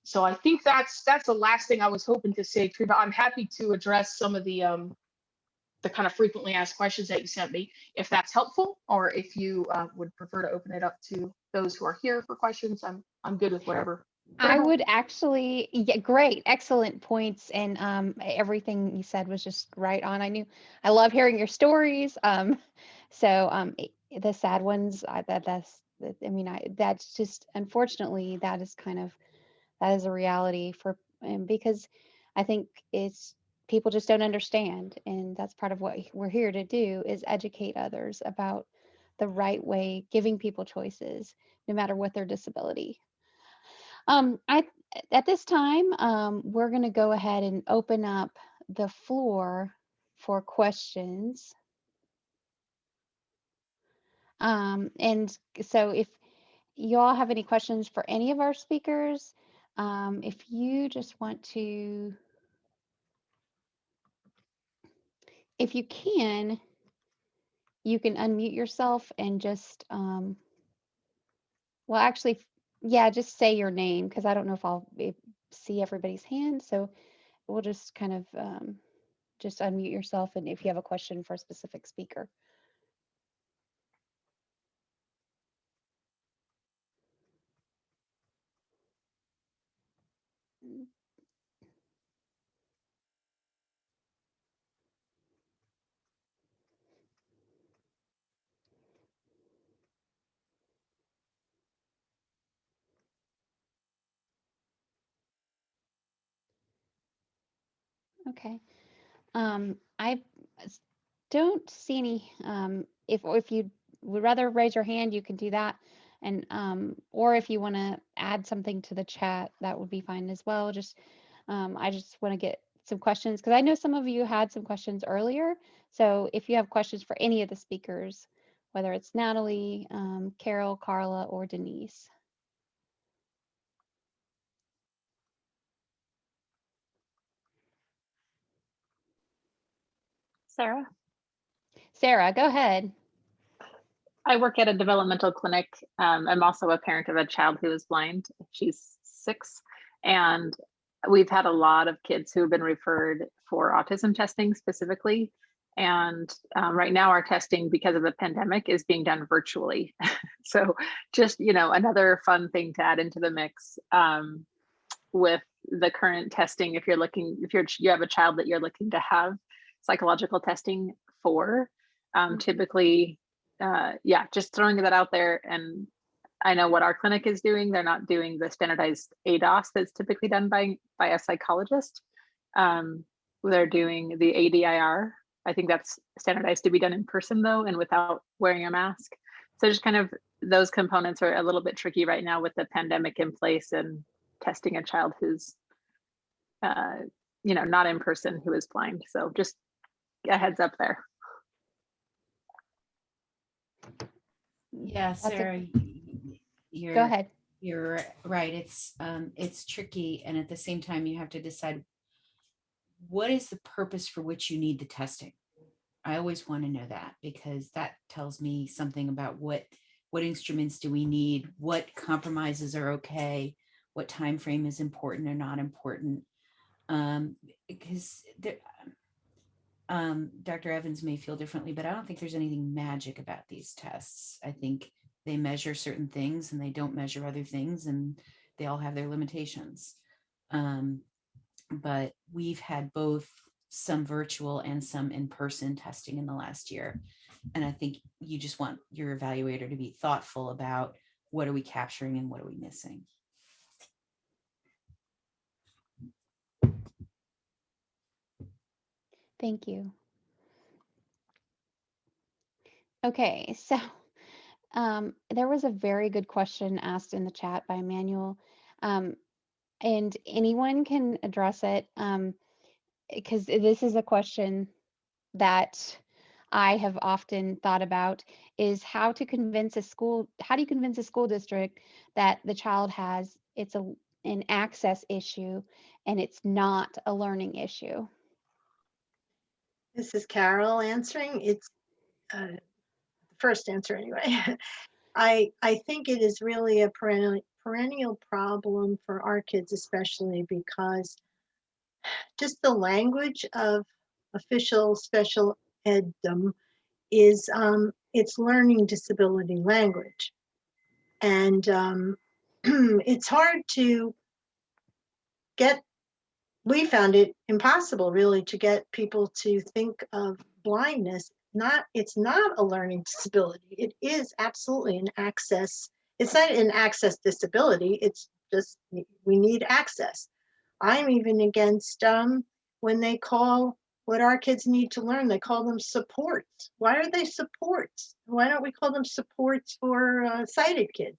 Speaker 7: So I think that's the last thing I was hoping to say, Treva. I'm happy to address some of the kind of frequently asked questions that you sent me, if that's helpful, or if you would prefer to open it up to those who are here for questions. I'm good with whatever.
Speaker 2: I would actually, yeah, great, excellent points, and everything you said was just right on. I love hearing your stories. The sad ones, that's just, unfortunately, that is a reality because I think people just don't understand, and that's part of what we're here to do, is educate others about the right way, giving people choices, no matter what their disability. At this time, we're going to go ahead and open up the floor for questions. And so if you all have any questions for any of our speakers, if you just want to, if you can unmute yourself and just, well, actually, yeah, just say your name, because I don't know if I'll see everybody's hand. So we'll just kind of just unmute yourself, and if you have a question for a specific speaker. Okay. I don't see any, if you would rather raise your hand, you can do that. And, or if you want to add something to the chat, that would be fine as well. Just, I just want to get some questions because I know some of you had some questions earlier. So if you have questions for any of the speakers, whether it's Natalie, Carol, Carla, or Denise.
Speaker 8: Sarah?
Speaker 2: Sarah, go ahead.
Speaker 8: I work at a developmental clinic. I'm also a parent of a child who is blind. She's 6. And we've had a lot of kids who have been referred for autism testing specifically. And right now our testing, because of the pandemic, is being done virtually. So just, another fun thing to add into the mix with the current testing. If you have a child that you're looking to have psychological testing for, typically, just throwing that out there. And I know what our clinic is doing. They're not doing the standardized ADOS that's typically done by a psychologist. They're doing the ADIR. I think that's standardized to be done in person though, and without wearing a mask. So just kind of those components are a little bit tricky right now with the pandemic in place and testing a child who's, not in person, who is blind. So just a heads up there.
Speaker 5: Yeah, Sarah,
Speaker 2: Go ahead.
Speaker 5: You're right. It's tricky, and at the same time, you have to decide what is the purpose for which you need the testing. I always want to know that because that tells me something about what instruments do we need, what compromises are okay, what time frame is important or not important. Because Dr. Evans may feel differently, but I don't think there's anything magic about these tests. I think they measure certain things and they don't measure other things, and they all have their limitations. But we've had both some virtual and some in-person testing in the last year. And I think you just want your evaluator to be thoughtful about what are we capturing and what are we missing.
Speaker 2: Thank you. Okay, so there was a very good question asked in the chat by Emmanuel, and anyone can address it because this is a question that I have often thought about is how do you convince a school district that the child has, it's an access issue and it's not a learning issue?
Speaker 1: This is Carol answering. It's the first answer anyway. I think it is really a perennial problem for our kids, especially because just the language of official special eddom is it's learning disability language. And it's hard to we found it impossible really to get people to think of blindness. It's not a learning disability. It is absolutely an access. It's not an access disability. It's just, we need access. I'm even against when they call what our kids need to learn, they call them supports. Why are they supports? Why don't we call them supports for sighted kids?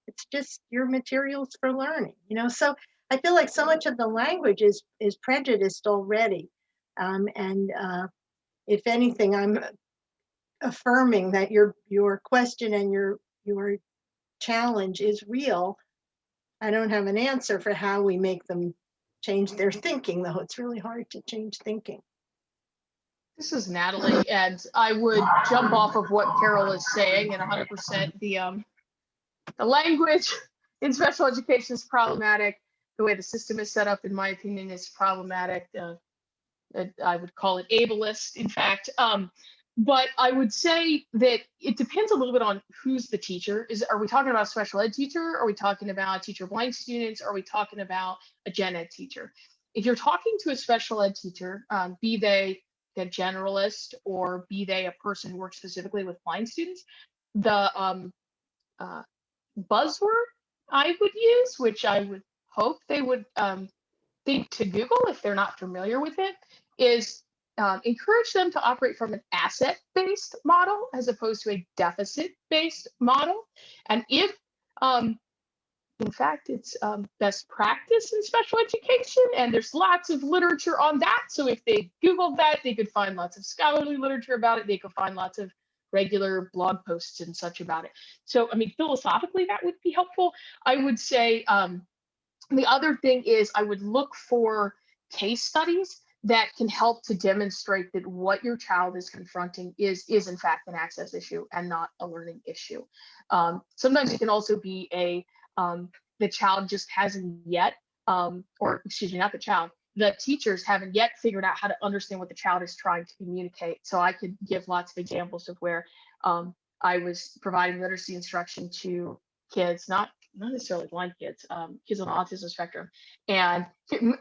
Speaker 1: It's just your materials for learning, So I feel like so much of the language is prejudiced already. And if anything, I'm affirming that your question and your challenge is real. I don't have an answer for how we make them change their thinking, though. It's really hard to change thinking.
Speaker 7: This is Natalie, and I would jump off of what Carol is saying, and 100% the language in special education is problematic. The way the system is set up, in my opinion, is problematic. I would call it ableist, in fact. But I would say that it depends a little bit on who's the teacher. Are we talking about a special ed teacher? Are we talking about teacher blind students? Are we talking about a gen ed teacher? If you're talking to a special ed teacher, be they a generalist or be they a person who works specifically with blind students, the buzzword I would use, which I would hope they would think to Google if they're not familiar with it is encourage them to operate from an asset-based model as opposed to a deficit-based model. And if, in fact, it's best practice in special education, and there's lots of literature on that. So if they Googled that, they could find lots of scholarly literature about it. They could find lots of regular blog posts and such about it. So, I mean, philosophically, that would be helpful. I would say the other thing is I would look for case studies that can help to demonstrate that what your child is confronting is in fact an access issue and not a learning issue. Sometimes it can also be the child just hasn't yet, or excuse me, not the child, the teachers haven't yet figured out how to understand what the child is trying to communicate. So I could give lots of examples of where I was providing literacy instruction to kids, not necessarily blind kids, kids on the autism spectrum, and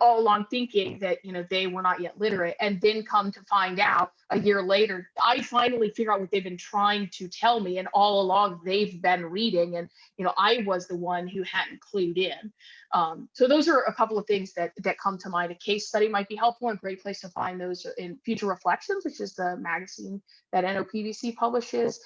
Speaker 7: all along thinking that, you know, they were not yet literate, and then come to find out a year later, I finally figure out what they've been trying to tell me, and all along they've been reading, and, you know, I was the one who hadn't clued in. So those are a couple of things that come to mind. A case study might be helpful, and a great place to find those in Future Reflections, which is the magazine that NOPDC publishes.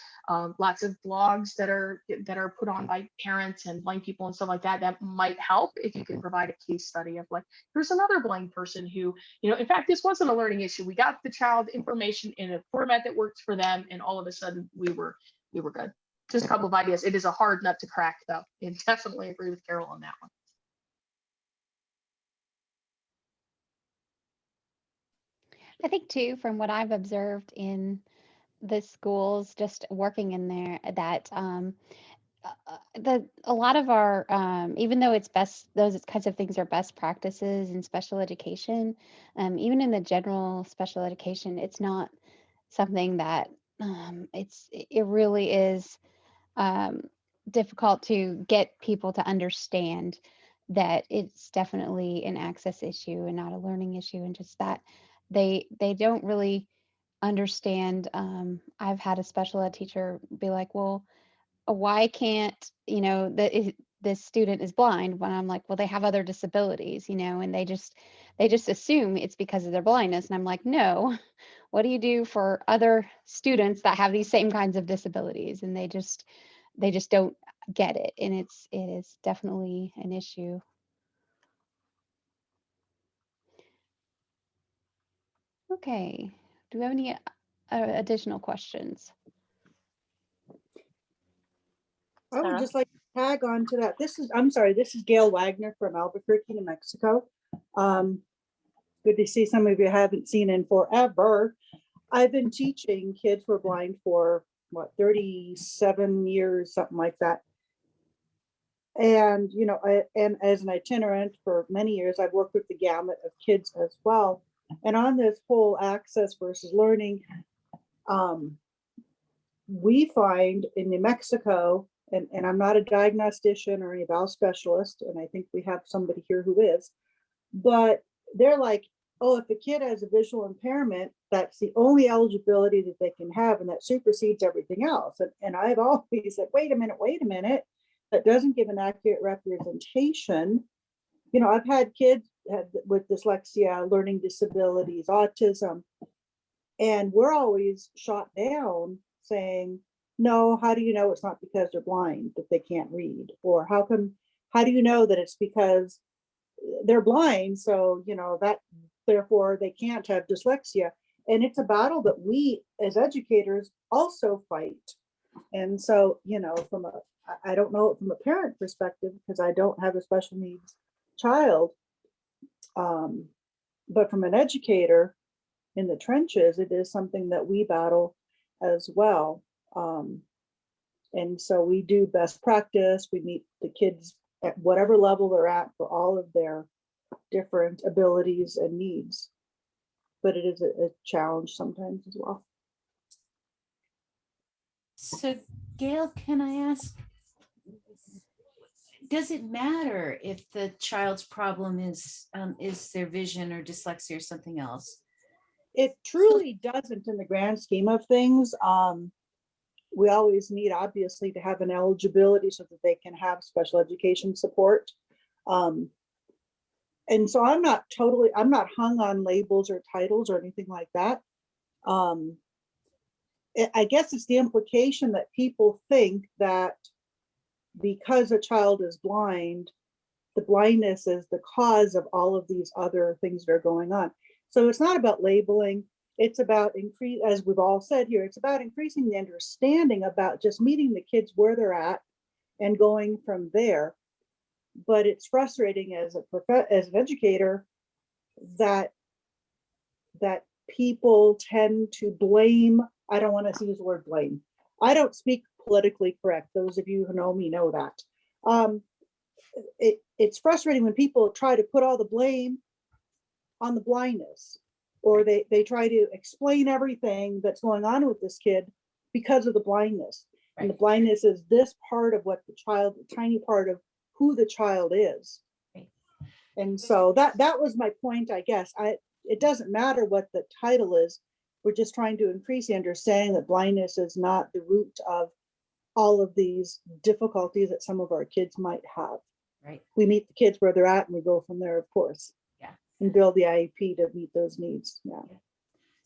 Speaker 7: Lots of blogs that are put on by parents and blind people and stuff like that. That might help if you can provide a case study of like, here's another blind person who, you know, in fact, this wasn't a learning issue. We got the child information in a format that worked for them, and all of a sudden we were good. Just a couple of ideas. It is a hard nut to crack, though, and definitely agree with Carol on that one.
Speaker 2: I think too, from what I've observed in the schools, just working in there, that a lot of our, even though it's best, those kinds of things are best practices in special education, even in the general special education, it's not something that it really is difficult to get people to understand that it's definitely an access issue and not a learning issue, and just that they don't really understand. I've had a special ed teacher be like, well, why can't, you know, this student is blind, when I'm like, well, they have other disabilities, you know, and they just assume it's because of their blindness. And I'm like, no, what do you do for other students that have these same kinds of disabilities? And they just don't get it. And it is definitely an issue. Okay, do we have any additional questions?
Speaker 9: I would
Speaker 8: Sarah?
Speaker 9: just like to tag on to that. I'm sorry, this is Gail Wagner from Albuquerque, New Mexico. Good to see some of you I haven't seen in forever. I've been teaching kids who are blind for, what, 37 years, something like that. And, you know, and as an itinerant for many years, I've worked with the gamut of kids as well. And on this whole access versus learning, we find in New Mexico, and I'm not a diagnostician or an eval specialist, and I think we have somebody here who is, but they're like, oh, if a kid has a visual impairment, that's the only eligibility that they can have, and that supersedes everything else. And I've always said, wait a minute, that doesn't give an accurate representation. You know, I've had kids with dyslexia, learning disabilities, autism, and we're always shot down saying, no, how do you know it's not because they're blind that they can't read? Or how do you know that it's because they're blind, so, you know, that therefore they can't have dyslexia? And it's a battle that we as educators also fight. And so, you know, I don't know from a parent perspective, because I don't have a special needs child, but from an educator in the trenches, it is something that we battle as well. And so we do best practice. We meet the kids at whatever level they're at for all of their different abilities and needs. But it is a challenge sometimes as well.
Speaker 5: So Gail, can I ask, does it matter if the child's problem is their vision or dyslexia or something else?
Speaker 9: It truly doesn't in the grand scheme of things. We always need, obviously, to have an eligibility so that they can have special education support. And so I'm not hung on labels or titles or anything like that. I guess it's the implication that people think that because a child is blind, the blindness is the cause of all of these other things that are going on. So it's not about labeling. It's about as we've all said here, it's about increasing the understanding about just meeting the kids where they're at and going from there. But it's frustrating as an educator that people tend to blame. I don't want to use the word blame. I don't speak politically correct. Those of you who know me know that. It's frustrating when people try to put all the blame on the blindness, or they try to explain everything that's going on with this kid because of the blindness. Right. And the blindness is this part of what the child, a tiny part of who the child is. Right. And so that was my point, I guess. It doesn't matter what the title is. We're just trying to increase the understanding that blindness is not the root of all of these difficulties that some of our kids might have. Right. We meet the kids where they're at and we go from there, of course. Yeah. And build the IEP to meet those needs. Yeah.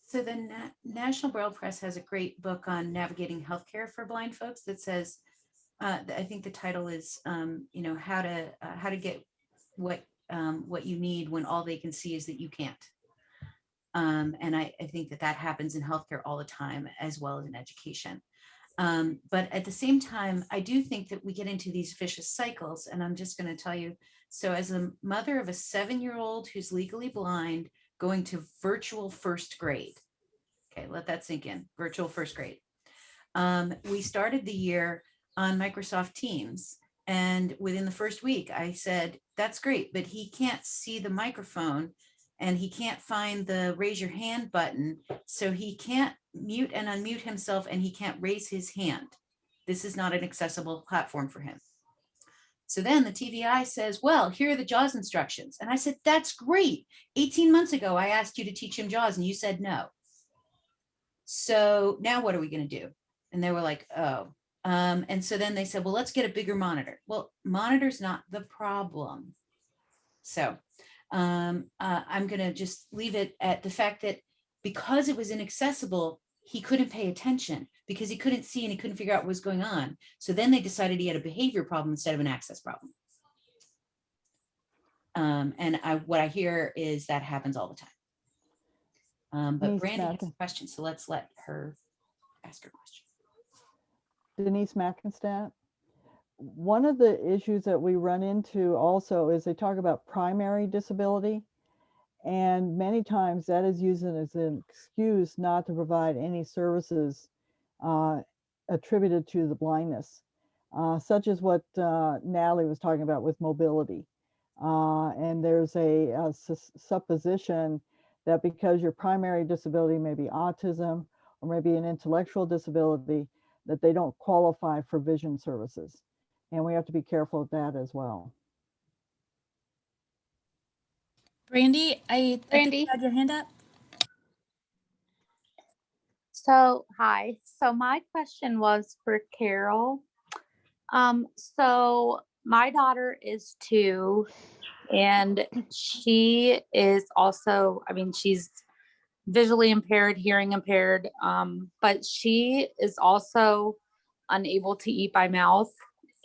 Speaker 5: So the National Braille Press has a great book on navigating healthcare for blind folks that says, I think the title is, how to get what you need when all they can see is that you can't. And I think that happens in healthcare all the time, as well as in education. But at the same time, I do think that we get into these vicious cycles. And I'm just going to tell you, so as a mother of a 7-year-old who's legally blind going to virtual first grade, okay, let that sink in, virtual first grade. We started the year on Microsoft Teams. And within the first week, I said, that's great, but he can't see the microphone and he can't find the raise your hand button. So he can't mute and unmute himself and he can't raise his hand. This is not an accessible platform for him. So then the TVI says, well, here are the JAWS instructions. And I said, that's great. 18 months ago, I asked you to teach him JAWS and you said no. So now what are we going to do? And they were like, oh. And so then they said, well, let's get a bigger monitor. Well, monitor's not the problem. So I'm going to just leave it at the fact that because it was inaccessible, he couldn't pay attention because he couldn't see and he couldn't figure out what was going on. So then they decided he had a behavior problem instead of an access problem. And what I hear is that happens all the time. But Brandy has a question, so let's let her ask her question.
Speaker 4: Denise Mackenstadt. One of the issues that we run into also is they talk about primary disability. And many times that is used as an excuse not to provide any services attributed to the blindness, such as what Natalie was talking about with mobility. And there's a supposition that because your primary disability may be autism or maybe an intellectual disability, that they don't qualify for vision services. And we have to be careful of that as well.
Speaker 3: Brandy, I think you had your hand up.
Speaker 10: So, hi. So my question was for Carol. So my daughter is 2 and she is also, she's visually impaired, hearing impaired, but she is also unable to eat by mouth.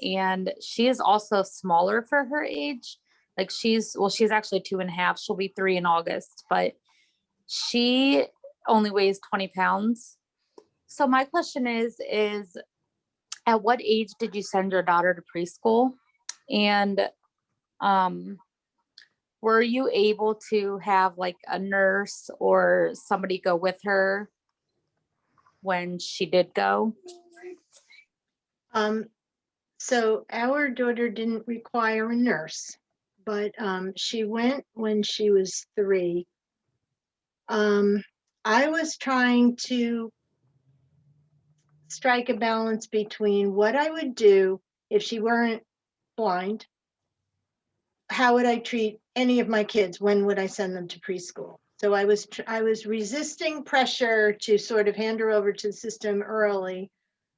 Speaker 10: And she is also smaller for her age. Like she's actually 2.5. She'll be 3 in August, but she only weighs 20 pounds. So my question is at what age did you send your daughter to preschool? And were you able to have like a nurse or somebody go with her when she did go?
Speaker 1: So our daughter didn't require a nurse, but she went when she was 3. I was trying to strike a balance between what I would do if she weren't blind. How would I treat any of my kids? When would I send them to preschool? So I was resisting pressure to sort of hand her over to the system early.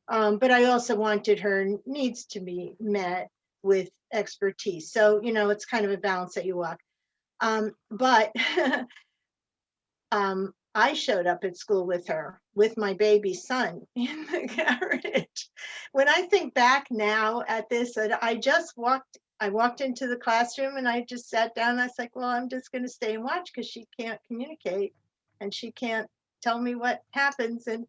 Speaker 1: But I also wanted her needs to be met with expertise. So, it's kind of a balance that you walk. But I showed up at school with her, with my baby son in the carriage. When I think back now at this, and I walked into the classroom and I just sat down. I was like, well, I'm just going to stay and watch because she can't communicate and she can't tell me what happens. And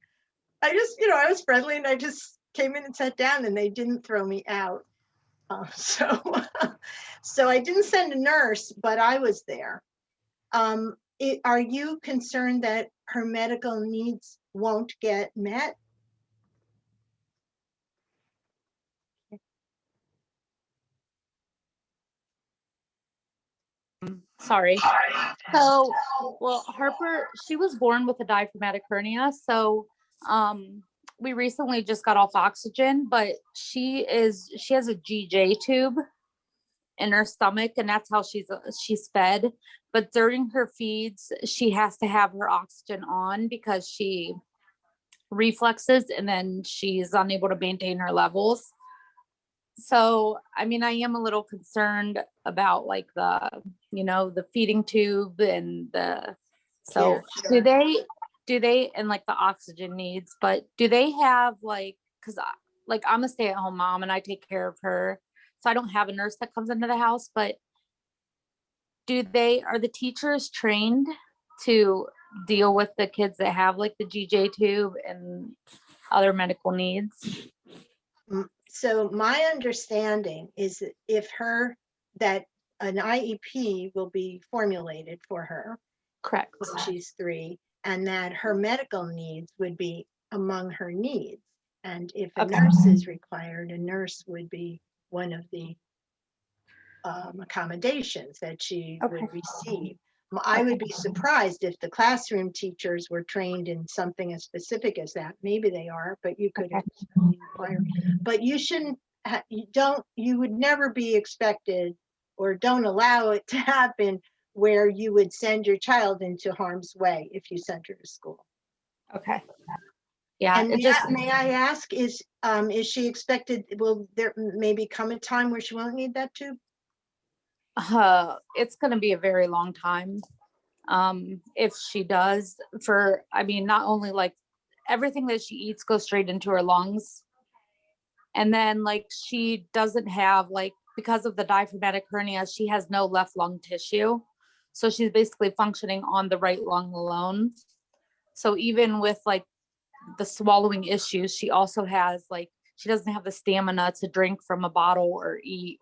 Speaker 1: I just, I was friendly and I just came in and sat down and they didn't throw me out. So I didn't send a nurse, but I was there. Are you concerned that her medical needs won't get met?
Speaker 10: Sorry. So, well, Harper, she was born with a diaphragmatic hernia. So, we recently just got off oxygen, but she has a GJ tube in her stomach, and that's how she's fed. But during her feeds, she has to have her oxygen on because she reflexes and then she's unable to maintain her levels. So, I mean, I am a little concerned about like the feeding tube and so
Speaker 1: Yeah,
Speaker 10: do they, and like the oxygen needs, but do they have cause I'm a stay-at-home mom and I take care of her. So I don't have a nurse that comes into the house, but are the teachers trained to deal with the kids that have like the GJ tube and other medical needs?
Speaker 1: So my understanding is that an IEP will be formulated for her.
Speaker 10: Correct.
Speaker 1: When she's 3, and that her medical needs would be among her needs. And if a nurse is required, a nurse would be one of the accommodations that she would receive. I would be surprised if the classroom teachers were trained in something as specific as that. Maybe they are, but you could inquire. But you shouldn't, you would never be expected or don't allow it to happen where you would send your child into harm's way if you sent her to school.
Speaker 10: Okay. Yeah.
Speaker 1: And may I ask, is she expected, will there maybe come a time where she won't need that tube?
Speaker 10: It's going to be a very long time. If she does, not only like everything that she eats goes straight into her lungs. And then like she doesn't have because of the diaphragmatic hernia, she has no left lung tissue. So she's basically functioning on the right lung alone. So even with like the swallowing issues, she also has she doesn't have the stamina to drink from a bottle or eat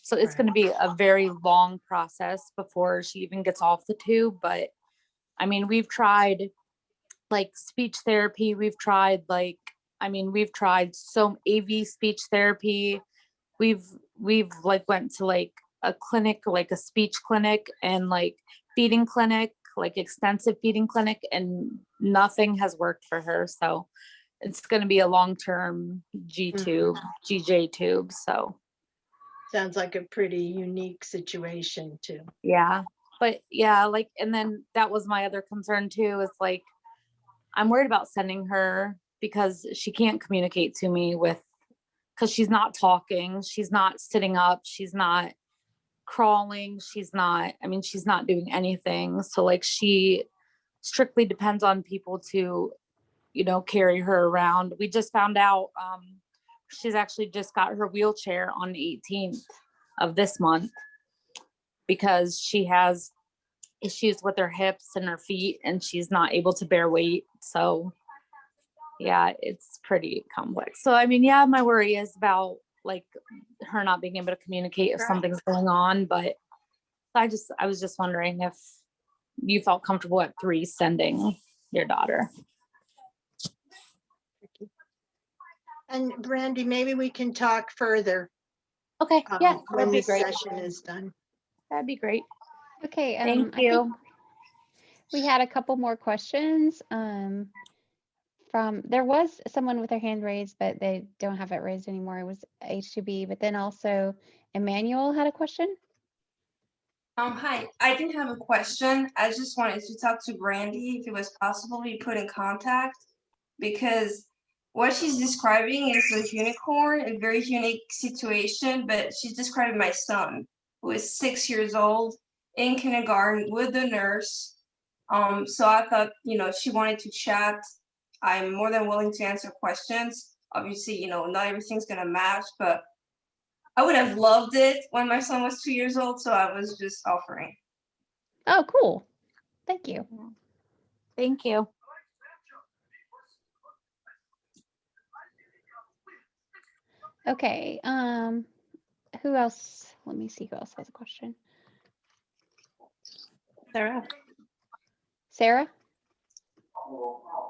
Speaker 10: so it's going to be a very long process before she even gets off the tube. But I mean, we've tried speech therapy. We've tried some AV speech therapy. We've went to a clinic, a speech clinic and feeding clinic, extensive feeding clinic, and nothing has worked for her. So it's going to be a long-term GJ tube. So
Speaker 1: sounds like a pretty unique situation too.
Speaker 10: Yeah. But yeah, and then that was my other concern too, is I'm worried about sending her because she can't communicate to me because she's not talking, she's not sitting up, she's not crawling, she's not doing anything. So she strictly depends on people to, carry her around. We just found out she's actually just got her wheelchair on the 18th of this month because she has issues with her hips and her feet and she's not able to bear weight. So yeah, it's pretty complex. So I mean, yeah, my worry is about her not being able to communicate if something's going on. But I was just wondering if you felt comfortable at 3 sending your daughter.
Speaker 1: And Brandy, maybe we can talk further.
Speaker 10: Okay. Yeah.
Speaker 1: When this session is done.
Speaker 10: That'd be great.
Speaker 2: Okay.
Speaker 10: Thank you.
Speaker 2: We had a couple more questions. There was someone with their hand raised, but they don't have it raised anymore. It was H2B, but then also Emmanuel had a question.
Speaker 11: Hi, I didn't have a question. I just wanted to talk to Brandy if it was possible to be put in contact, because what she's describing is a unicorn, a very unique situation, but she's describing my son, who is 6 years old, in kindergarten with the nurse. So I thought, she wanted to chat. I'm more than willing to answer questions. Obviously, not everything's gonna match, but I would have loved it when my son was 2 years old, so I was just offering.
Speaker 2: Oh, cool. Thank you.
Speaker 10: Thank you.
Speaker 2: Okay. Who else? Let me see who else has a question.
Speaker 8: Sarah,
Speaker 2: Sarah?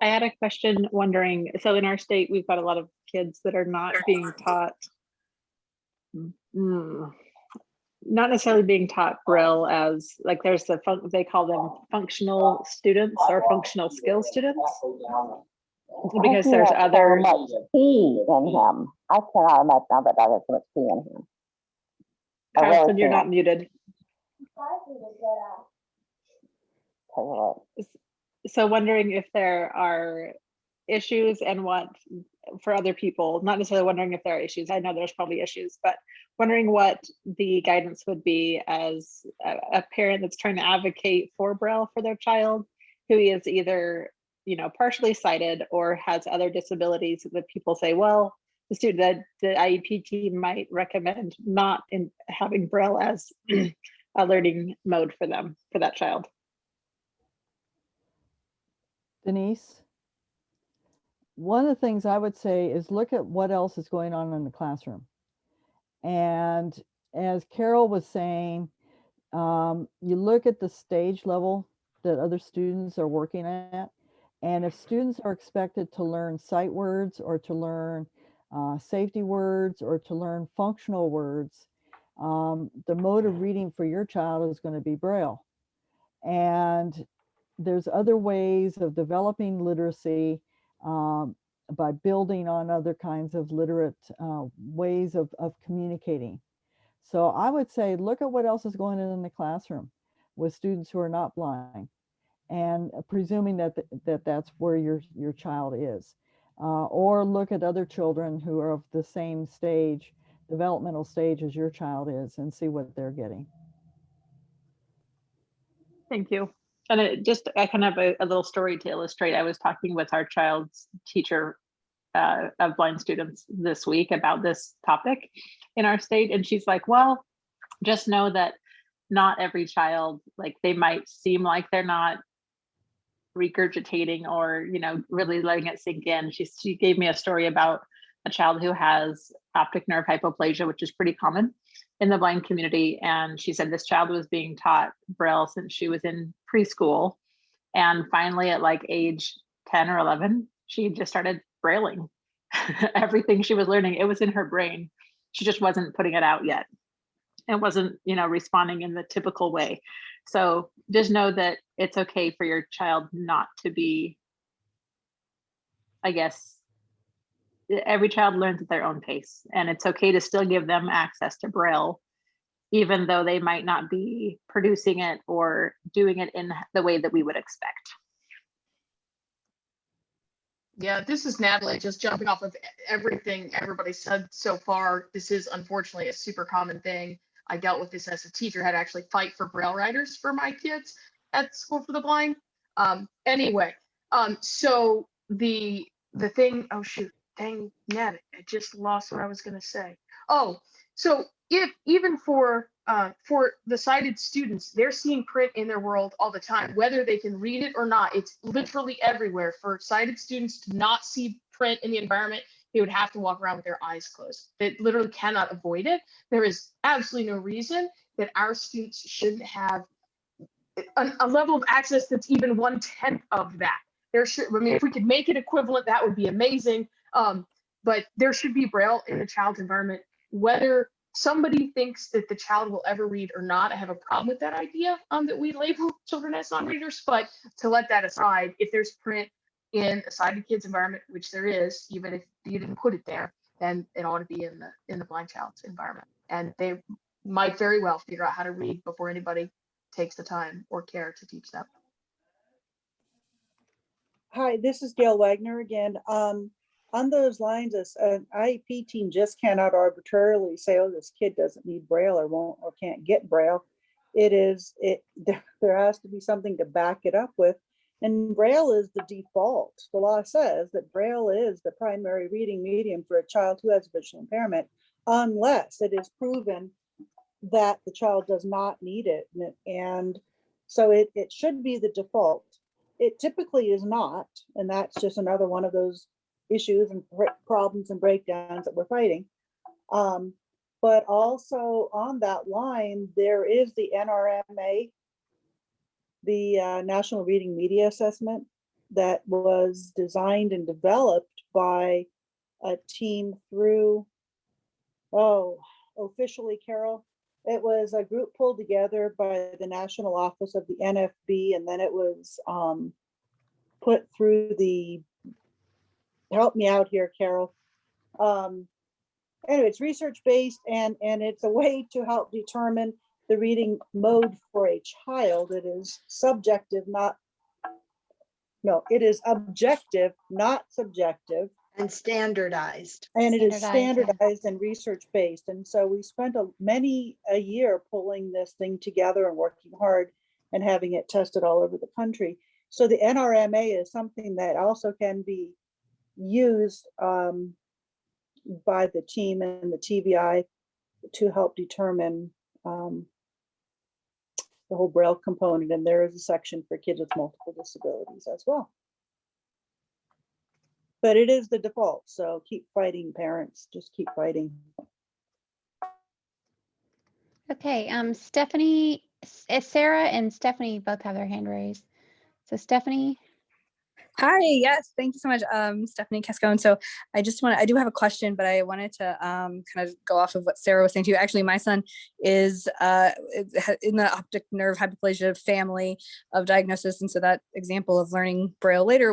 Speaker 8: I had a question wondering, so in our state, we've got a lot of kids that are not being taught, not necessarily being taught Braille as, like there's they call them functional students or functional skill students. Because there's other.
Speaker 12: So much P in him. I cannot imagine how that has so much P in him. I really
Speaker 8: Carlton, you're not
Speaker 12: can't.
Speaker 8: muted.
Speaker 12: Tell you what.
Speaker 8: So wondering if there are issues and what for other people, not necessarily wondering if there are issues. I know there's probably issues, but wondering what the guidance would be as a parent that's trying to advocate for Braille for their child who is either, partially sighted or has other disabilities that people say, well, the IEP team might recommend not in having Braille as a learning mode for them, for that child.
Speaker 4: Denise, one of the things I would say is look at what else is going on in the classroom. And as Carol was saying, you look at the stage level that other students are working at. And if students are expected to learn sight words or to learn safety words or to learn functional words, the mode of reading for your child is going to be Braille. And there's other ways of developing literacy by building on other kinds of literate ways of communicating. So I would say, look at what else is going on in the classroom with students who are not blind, and presuming that that's where your child is. Or look at other children who are of the same stage, developmental stage as your child is, and see what they're getting.
Speaker 8: Thank you. And I kind of have a little story to illustrate. I was talking with our child's teacher of blind students this week about this topic in our state. And she's like, well, just know that not every child, like they might seem like they're not regurgitating or, really letting it sink in. She gave me a story about a child who has optic nerve hypoplasia, which is pretty common in the blind community. And she said this child was being taught Braille since she was in preschool. And finally at like age 10 or 11, she just started Brailing. Everything she was learning, it was in her brain. She just wasn't putting it out yet. And wasn't, responding in the typical way. So just know that it's okay for your child not to be, I guess, every child learns at their own pace, and it's okay to still give them access to Braille, even though they might not be producing it or doing it in the way that we would expect.
Speaker 7: Yeah, this is Natalie, just jumping off of everything everybody said so far. This is unfortunately a super common thing. I dealt with this as a teacher, had to actually fight for Braille writers for my kids at School for the Blind. So the thing, oh shoot, dang Nat, I just lost what I was gonna say. Oh, so if even for the sighted students, they're seeing print in their world all the time, whether they can read it or not. It's literally everywhere. For sighted students to not see print in the environment, they would have to walk around with their eyes closed. They literally cannot avoid it. There is absolutely no reason that our students shouldn't have a level of access that's even 1/10 of that. If we could make it equivalent, that would be amazing. But there should be Braille in a child's environment, whether somebody thinks that the child will ever read or not. I have a problem with that idea that we label children as non-readers, but to let that aside, if there's print in a sighted kid's environment, which there is, even if you didn't put it there, then it ought to be in the blind child's environment. And they might very well figure out how to read before anybody takes the time or care to teach them.
Speaker 9: Hi, this is Gail Wagner again. On those lines, an IEP team just cannot arbitrarily say, oh, this kid doesn't need Braille or won't or can't get Braille. there has to be something to back it up with. And Braille is the default. The law says that Braille is the primary reading medium for a child who has visual impairment, unless it is proven that the child does not need it. And so it should be the default. It typically is not, and that's just another one of those issues and problems and breakdowns that we're fighting. But also on that line, there is the NRMA, the National Reading Media Assessment, that was designed and developed by a team through, officially, Carol, it was a group pulled together by the National Office of the NFB, and then it was put through the, help me out here, Carol. Anyway, it's research-based, and it's a way to help determine the reading mode for a child. It is subjective, it is objective, not subjective.
Speaker 1: And standardized.
Speaker 9: And it is
Speaker 2: Standardized, yeah.
Speaker 9: standardized and research-based. And so we spent many a year pulling this thing together and working hard and having it tested all over the country. So the NRMA is something that also can be used by the team and the TVI to help determine the whole Braille component. And there is a section for kids with multiple disabilities as well. But it is the default, so keep fighting, parents, just keep fighting.
Speaker 2: Okay, Stephanie, Sarah and Stephanie both have their hand raised. So Stephanie.
Speaker 13: Hi, yes, thank you so much, Stephanie Cascone. So I do have a question, but I wanted to kind of go off of what Sarah was saying too. Actually, my son is in the optic nerve hypoplasia family of diagnosis. And so that example of learning Braille later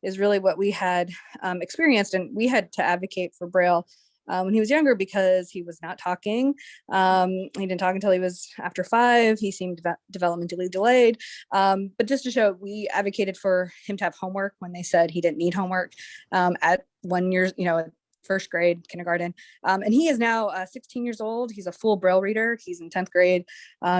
Speaker 13: is really what we had experienced. And we had to advocate for Braille when he was younger because he was not talking. He didn't talk until he was after 5. He seemed developmentally delayed. But just to show, we advocated for him to have homework when they said he didn't need homework at 1 year, first grade, kindergarten. And he is now 16 years old. He's a full Braille reader. He's in 10th grade,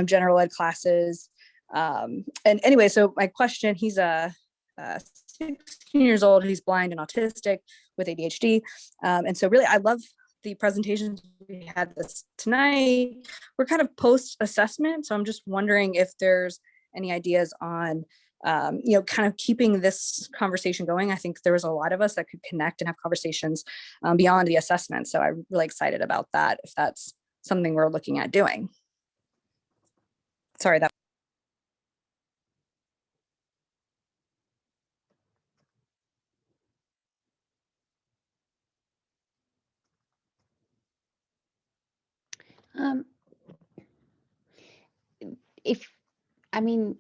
Speaker 13: general ed classes. And anyway, so my question, he's 16 years old. He's blind and autistic with ADHD. And so really, I love the presentations we had this tonight. We're kind of post-assessment. So I'm just wondering if there's any ideas on, kind of keeping this conversation going. I think there was a lot of us that could connect and have conversations beyond the assessment. So I'm really excited about that, if that's something we're looking at doing. Sorry, that.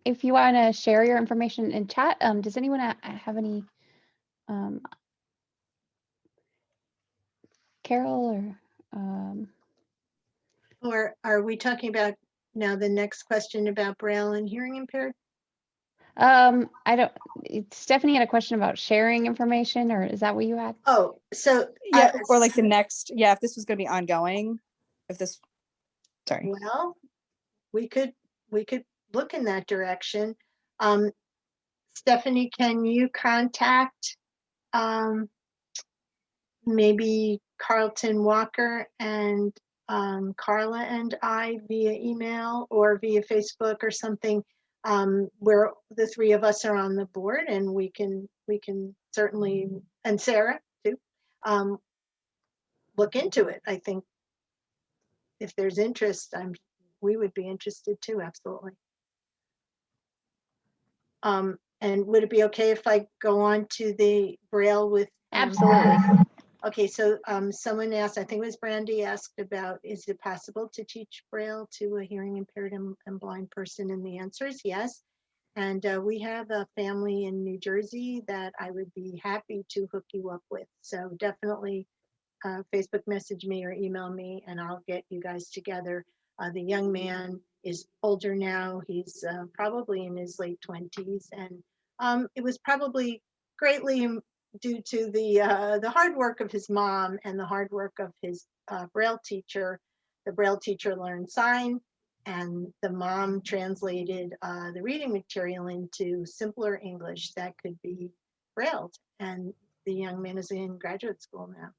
Speaker 2: If you want to share your information in chat, does anyone have any, Carol
Speaker 1: or are we talking about now the next question about Braille and hearing impaired?
Speaker 2: Stephanie had a question about sharing information, or is that what you had?
Speaker 1: Oh, so
Speaker 13: yeah, or like the next, if this was going to be ongoing, sorry.
Speaker 1: Well, we could look in that direction. Stephanie, can you contact maybe Carlton Walker and Carla and I via email or via Facebook or something, where the 3 of us are on the board, and we can certainly, and Sarah too, look into it. I think if there's interest, we would be interested too, absolutely. And would it be okay if I go on to the Braille with?
Speaker 2: Absolutely.
Speaker 1: Okay, so someone asked, I think it was Brandy, asked about, is it possible to teach Braille to a hearing impaired and blind person? And the answer is yes. And we have a family in New Jersey that I would be happy to hook you up with. So definitely Facebook message me or email me and I'll get you guys together. The young man is older now. He's probably in his late 20s. And it was probably greatly due to the hard work of his mom and the hard work of his Braille teacher. The Braille teacher learned sign And the mom translated the reading material into simpler English that could be brailled. And the young man is in graduate school now.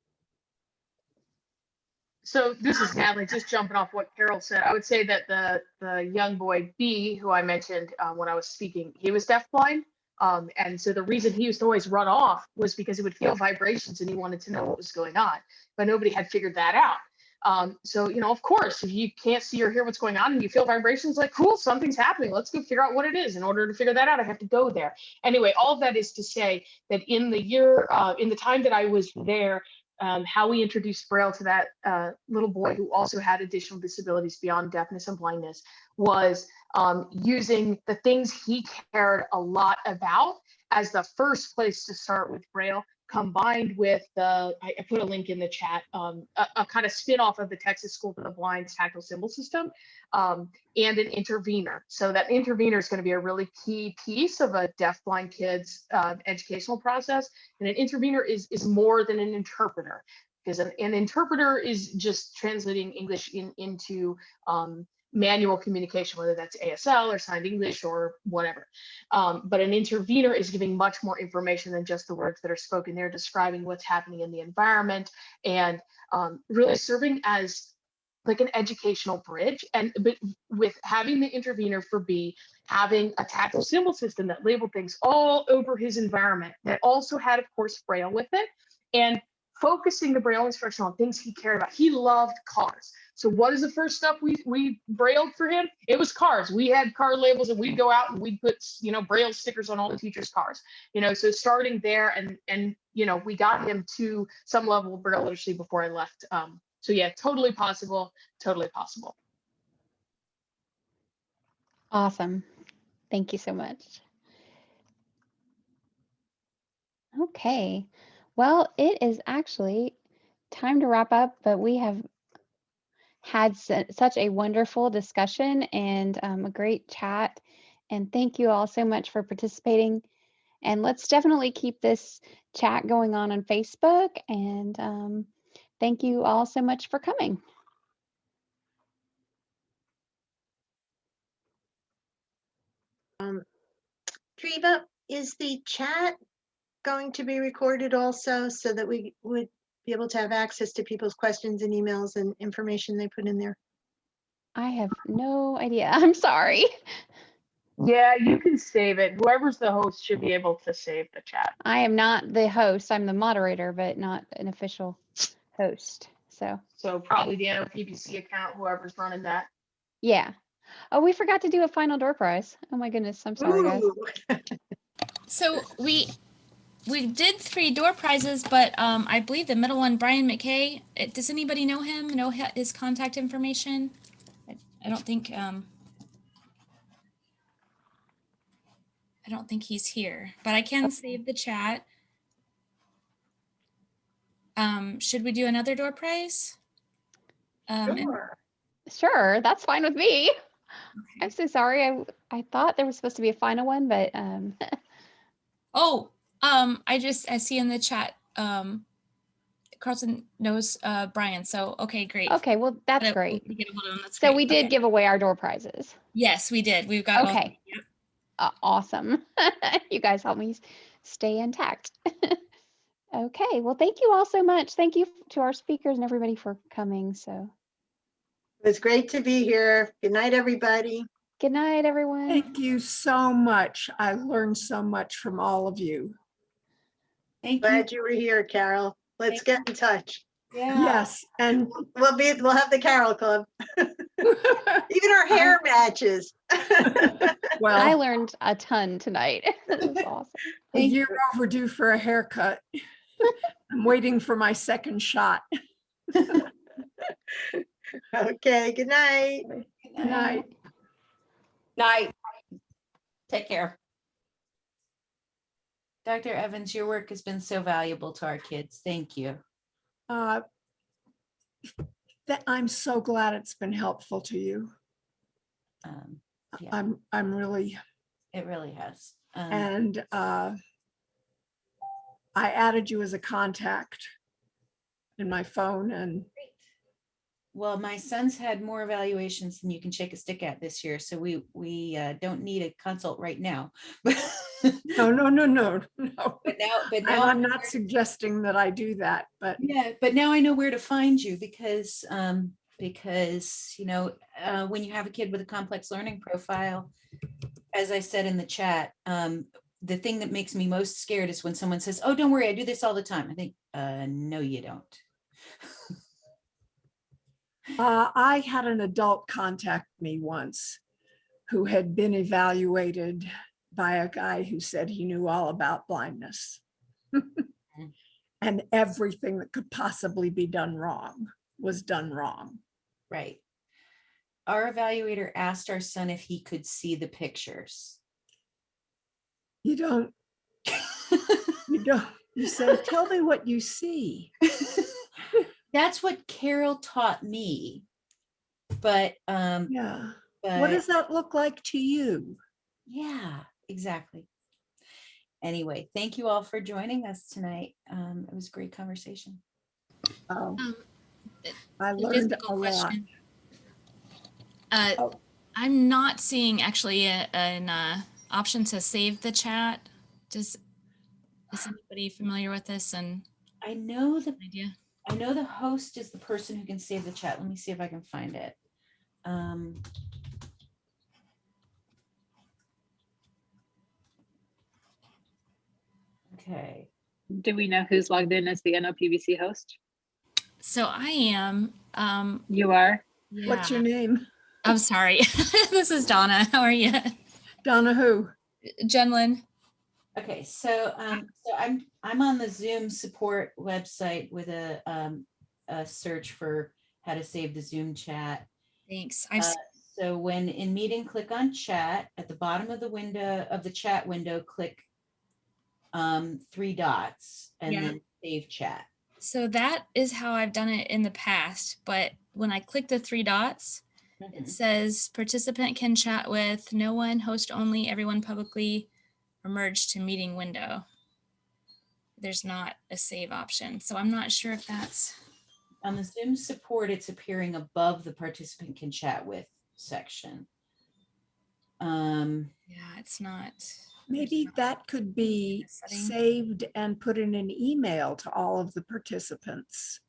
Speaker 7: So this is Natalie, just jumping off what Carol said. I would say that the young boy B, who I mentioned when I was speaking, he was deafblind. And so the reason he used to always run off was because he would feel vibrations and he wanted to know what was going on, but nobody had figured that out. So, you know, of course, if you can't see or hear what's going on and you feel vibrations, like, cool, something's happening. Let's go figure out what it is. In order to figure that out, I have to go there. Anyway, all of that is to say that in the time that I was there, how we introduced Braille to that little boy who also had additional disabilities beyond deafness and blindness was using the things he cared a lot about as the first place to start with Braille, combined with I put a link in the chat, a kind of spin-off of the Texas School for the Blind's tactile symbol system, and an intervener. So that intervener is going to be a really key piece of a deaf-blind kid's educational process. And an intervener is more than an interpreter, because an interpreter is just translating English into manual communication, whether that's ASL or signed English or whatever. But an intervener is giving much more information than just the words that are spoken. They're describing what's happening in the environment and really serving as like an educational bridge. And but with having the intervener for B, having a tactile symbol system that labeled things all over his environment that also had, of course, Braille with it, and focusing the Braille instruction on things he cared about. He loved cars. So what is the first stuff we brailled for him? It was cars. We had car labels and we'd go out and we'd put, you know, Braille stickers on all the teachers' cars. You know, so starting there and you know, we got him to some level of Braille literacy before I left. So yeah, totally possible, totally possible.
Speaker 2: Awesome. Thank you so much. Okay. Well, it is actually time to wrap up, but we have had such a wonderful discussion and a great chat. And thank you all so much for participating. And let's definitely keep this chat going on Facebook. And thank you all so much for coming.
Speaker 1: Treva, is the chat going to be recorded also so that we would be able to have access to people's questions and emails and information they put in there?
Speaker 2: I have no idea. I'm sorry.
Speaker 7: Yeah, you can save it. Whoever's the host should be able to save the chat.
Speaker 2: I am not the host. I'm the moderator, but not an official host.
Speaker 7: So probably the NOPBC account, whoever's running that.
Speaker 2: Yeah. Oh, we forgot to do a final door prize. Oh my goodness. I'm sorry, guys.
Speaker 3: So we did 3 door prizes, but I believe the middle one, Brian McKay, does anybody know him? Know his contact information? I don't think he's here, but I can save the chat. Should we do another door prize?
Speaker 2: Sure, that's fine with me. Okay. I'm so sorry. I thought there was supposed to be a final one, but
Speaker 3: I see in the chat Carlton knows Brian, so okay, great.
Speaker 2: Okay, well that's great. So we did give away our door prizes.
Speaker 3: Yes, we did. We've got
Speaker 2: okay. Awesome. You guys help me stay intact. Okay, well thank you all so much. Thank you to our speakers and everybody for coming. So
Speaker 1: it was great to be here. Good night, everybody.
Speaker 2: Good night, everyone.
Speaker 14: Thank you so much. I learned so much from all of you.
Speaker 1: Glad you were here, Carol. Let's get in touch.
Speaker 14: Yeah. Yes, and
Speaker 1: we'll have the Carol Club. Even our hair matches.
Speaker 2: Well, I learned a ton tonight. This is awesome.
Speaker 14: You're overdue for a haircut. I'm waiting for my second shot.
Speaker 1: Okay, good night.
Speaker 14: Good night.
Speaker 5: Night. Take care. Dr. Evans, your work has been so valuable to our kids. Thank you.
Speaker 14: I'm so glad it's been helpful to you.
Speaker 5: Yeah.
Speaker 14: I'm really.
Speaker 5: It really has.
Speaker 14: And I added you as a contact in my phone, and
Speaker 5: Well, my son's had more evaluations than you can shake a stick at this year, so we don't need a consult right now.
Speaker 14: No, no, no, no, no.
Speaker 5: But
Speaker 14: And
Speaker 5: now
Speaker 14: I'm not suggesting that I do that, but
Speaker 5: yeah, but now I know where to find you because you know, when you have a kid with a complex learning profile, as I said in the chat, the thing that makes me most scared is when someone says, "Oh, don't worry, I do this all the time." I think, no, you don't.
Speaker 14: I had an adult contact me once who had been evaluated by a guy who said he knew all about blindness and everything that could possibly be done wrong was done wrong.
Speaker 5: Right. Our evaluator asked our son if he could see the pictures.
Speaker 14: You don't, you say, tell me what you see.
Speaker 5: That's what Carol taught me. But
Speaker 14: yeah.
Speaker 5: but,
Speaker 14: what does that look like to you?
Speaker 5: Yeah, exactly. Anyway, thank you all for joining us tonight. It was a great conversation.
Speaker 14: Oh, I
Speaker 3: A
Speaker 14: learned
Speaker 3: physical
Speaker 14: a lot.
Speaker 3: question.
Speaker 14: Oh.
Speaker 3: I'm not seeing actually an option to save the chat. Is anybody familiar with this? And
Speaker 5: I know
Speaker 3: idea.
Speaker 5: I know the host is the person who can save the chat. Let me see if I can find it. Okay.
Speaker 8: Do we know who's logged in as the NOPVC host?
Speaker 3: So I am.
Speaker 8: You are?
Speaker 3: Yeah.
Speaker 14: What's your name?
Speaker 3: I'm sorry. This is Donna. How are you?
Speaker 14: Donna who?
Speaker 3: Jenlyn.
Speaker 5: Okay, so I'm on the Zoom support website with a search for how to save the Zoom chat.
Speaker 3: Thanks.
Speaker 5: So when in meeting, click on chat. At the bottom of the window of the chat window, click 3 dots and then save chat.
Speaker 3: So that is how I've done it in the past. But when I click the 3 dots, it says participant can chat with no one, host only, everyone publicly, or merge to meeting window. There's not a save option. So I'm not sure if that's
Speaker 5: on the Zoom support. It's appearing above the participant can chat with section.
Speaker 3: Yeah, it's not.
Speaker 14: Maybe that could be saved and put in an email to all of the participants.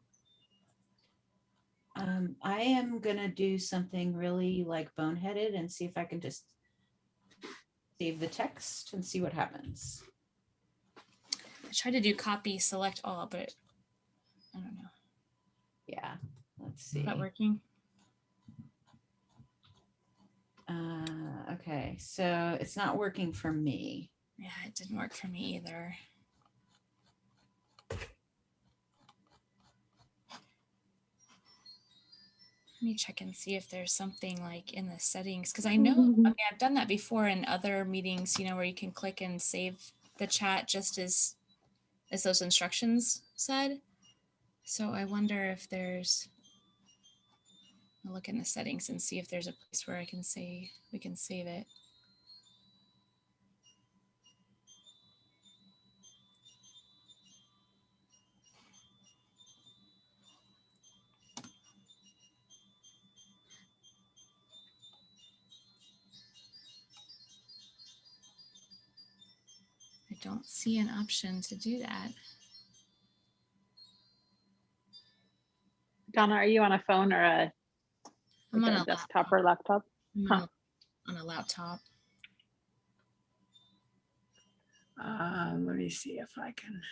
Speaker 5: I am gonna do something really like boneheaded and see if I can just save the text and see what happens.
Speaker 3: I tried to do copy select all, but I don't know.
Speaker 5: Yeah, let's see.
Speaker 3: Is that working?
Speaker 5: Okay, so it's not working for me.
Speaker 3: Yeah, it didn't work for me either. Let me check and see if there's something like in the settings, because I know, I mean, I've done that before in other meetings, you know, where you can click and save the chat just as those instructions said. So I wonder if there's, I'll look in the settings and see if there's a place where I can say, we can save it. I don't see an option to do that.
Speaker 8: Donna, are you on a phone or a,
Speaker 3: I'm on
Speaker 8: a
Speaker 3: a
Speaker 8: desktop or laptop?
Speaker 3: I'm on a laptop.
Speaker 14: Let me see if I can.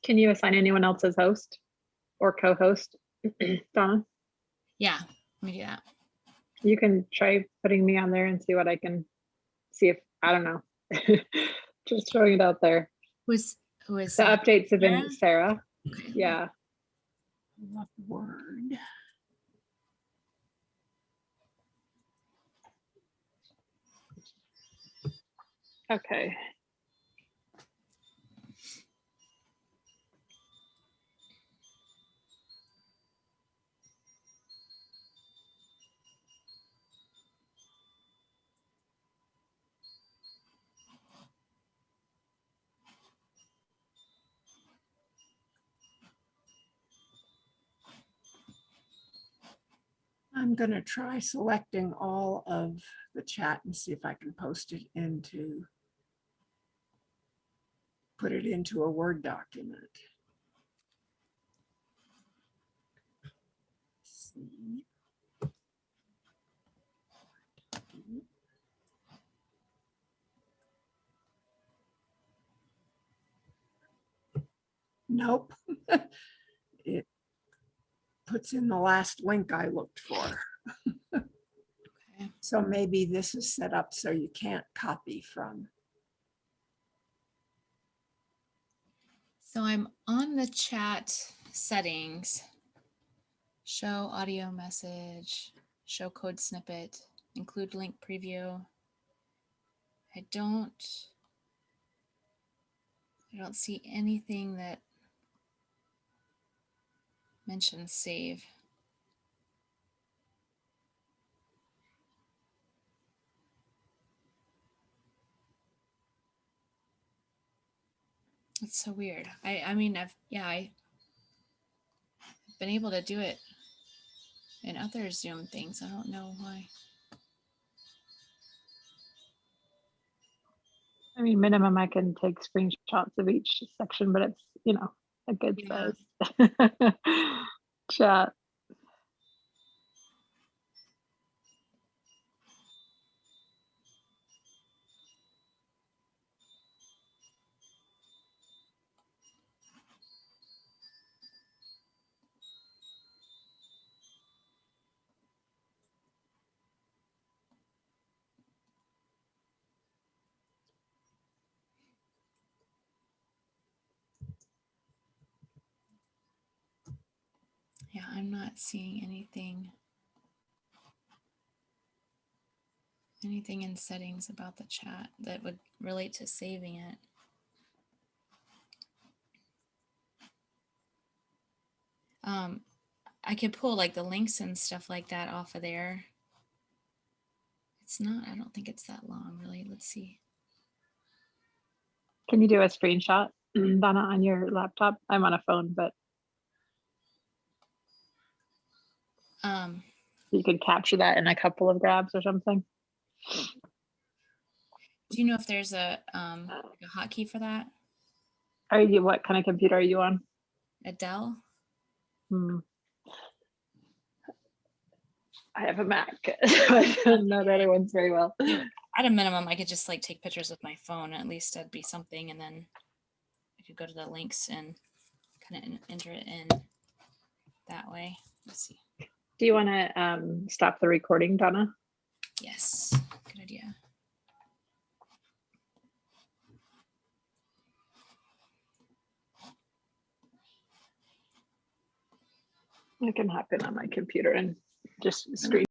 Speaker 8: Can you assign anyone else as host or co-host, Donna?
Speaker 3: Yeah, let me do that.
Speaker 8: You can try putting me on there and see what I can see if, I don't know. Just throwing it out there.
Speaker 3: Who is
Speaker 8: the updates have been Sarah.
Speaker 3: Okay.
Speaker 8: Yeah.
Speaker 14: What word?
Speaker 8: Okay.
Speaker 14: I'm going to try selecting all of the chat and see if I can put it into a Word document. Let's see. Nope. It puts in the last link I looked for.
Speaker 3: Okay.
Speaker 14: So maybe this is set up so you can't copy from.
Speaker 3: So I'm on the chat settings, show audio message, show code snippet, include link preview. I don't see anything that mentions save. It's so weird. I mean, I've been able to do it in other Zoom things. I don't know why.
Speaker 8: I mean, minimum, I can take screenshots of each section, but it's, a good size chat.
Speaker 3: Yeah, I'm not seeing anything in settings about the chat that would relate to saving it. I could pull like the links and stuff like that off of there. It's not, I don't think it's that long really. Let's see.
Speaker 8: Can you do a screenshot, Donna, on your laptop? I'm on a phone, but you could capture that in a couple of grabs or something.
Speaker 3: Do you know if there's a hotkey for that?
Speaker 8: What kind of computer are you on?
Speaker 3: A Dell?
Speaker 8: I have a Mac, so I don't know the other ones very well.
Speaker 3: At a minimum, I could just like take pictures with my phone. At least that'd be something, and then I could go to the links and kind of enter it in that way. Let's see.
Speaker 8: Do you want to stop the recording, Donna?
Speaker 3: Yes, good idea.
Speaker 8: I can hop in on my computer and just screen.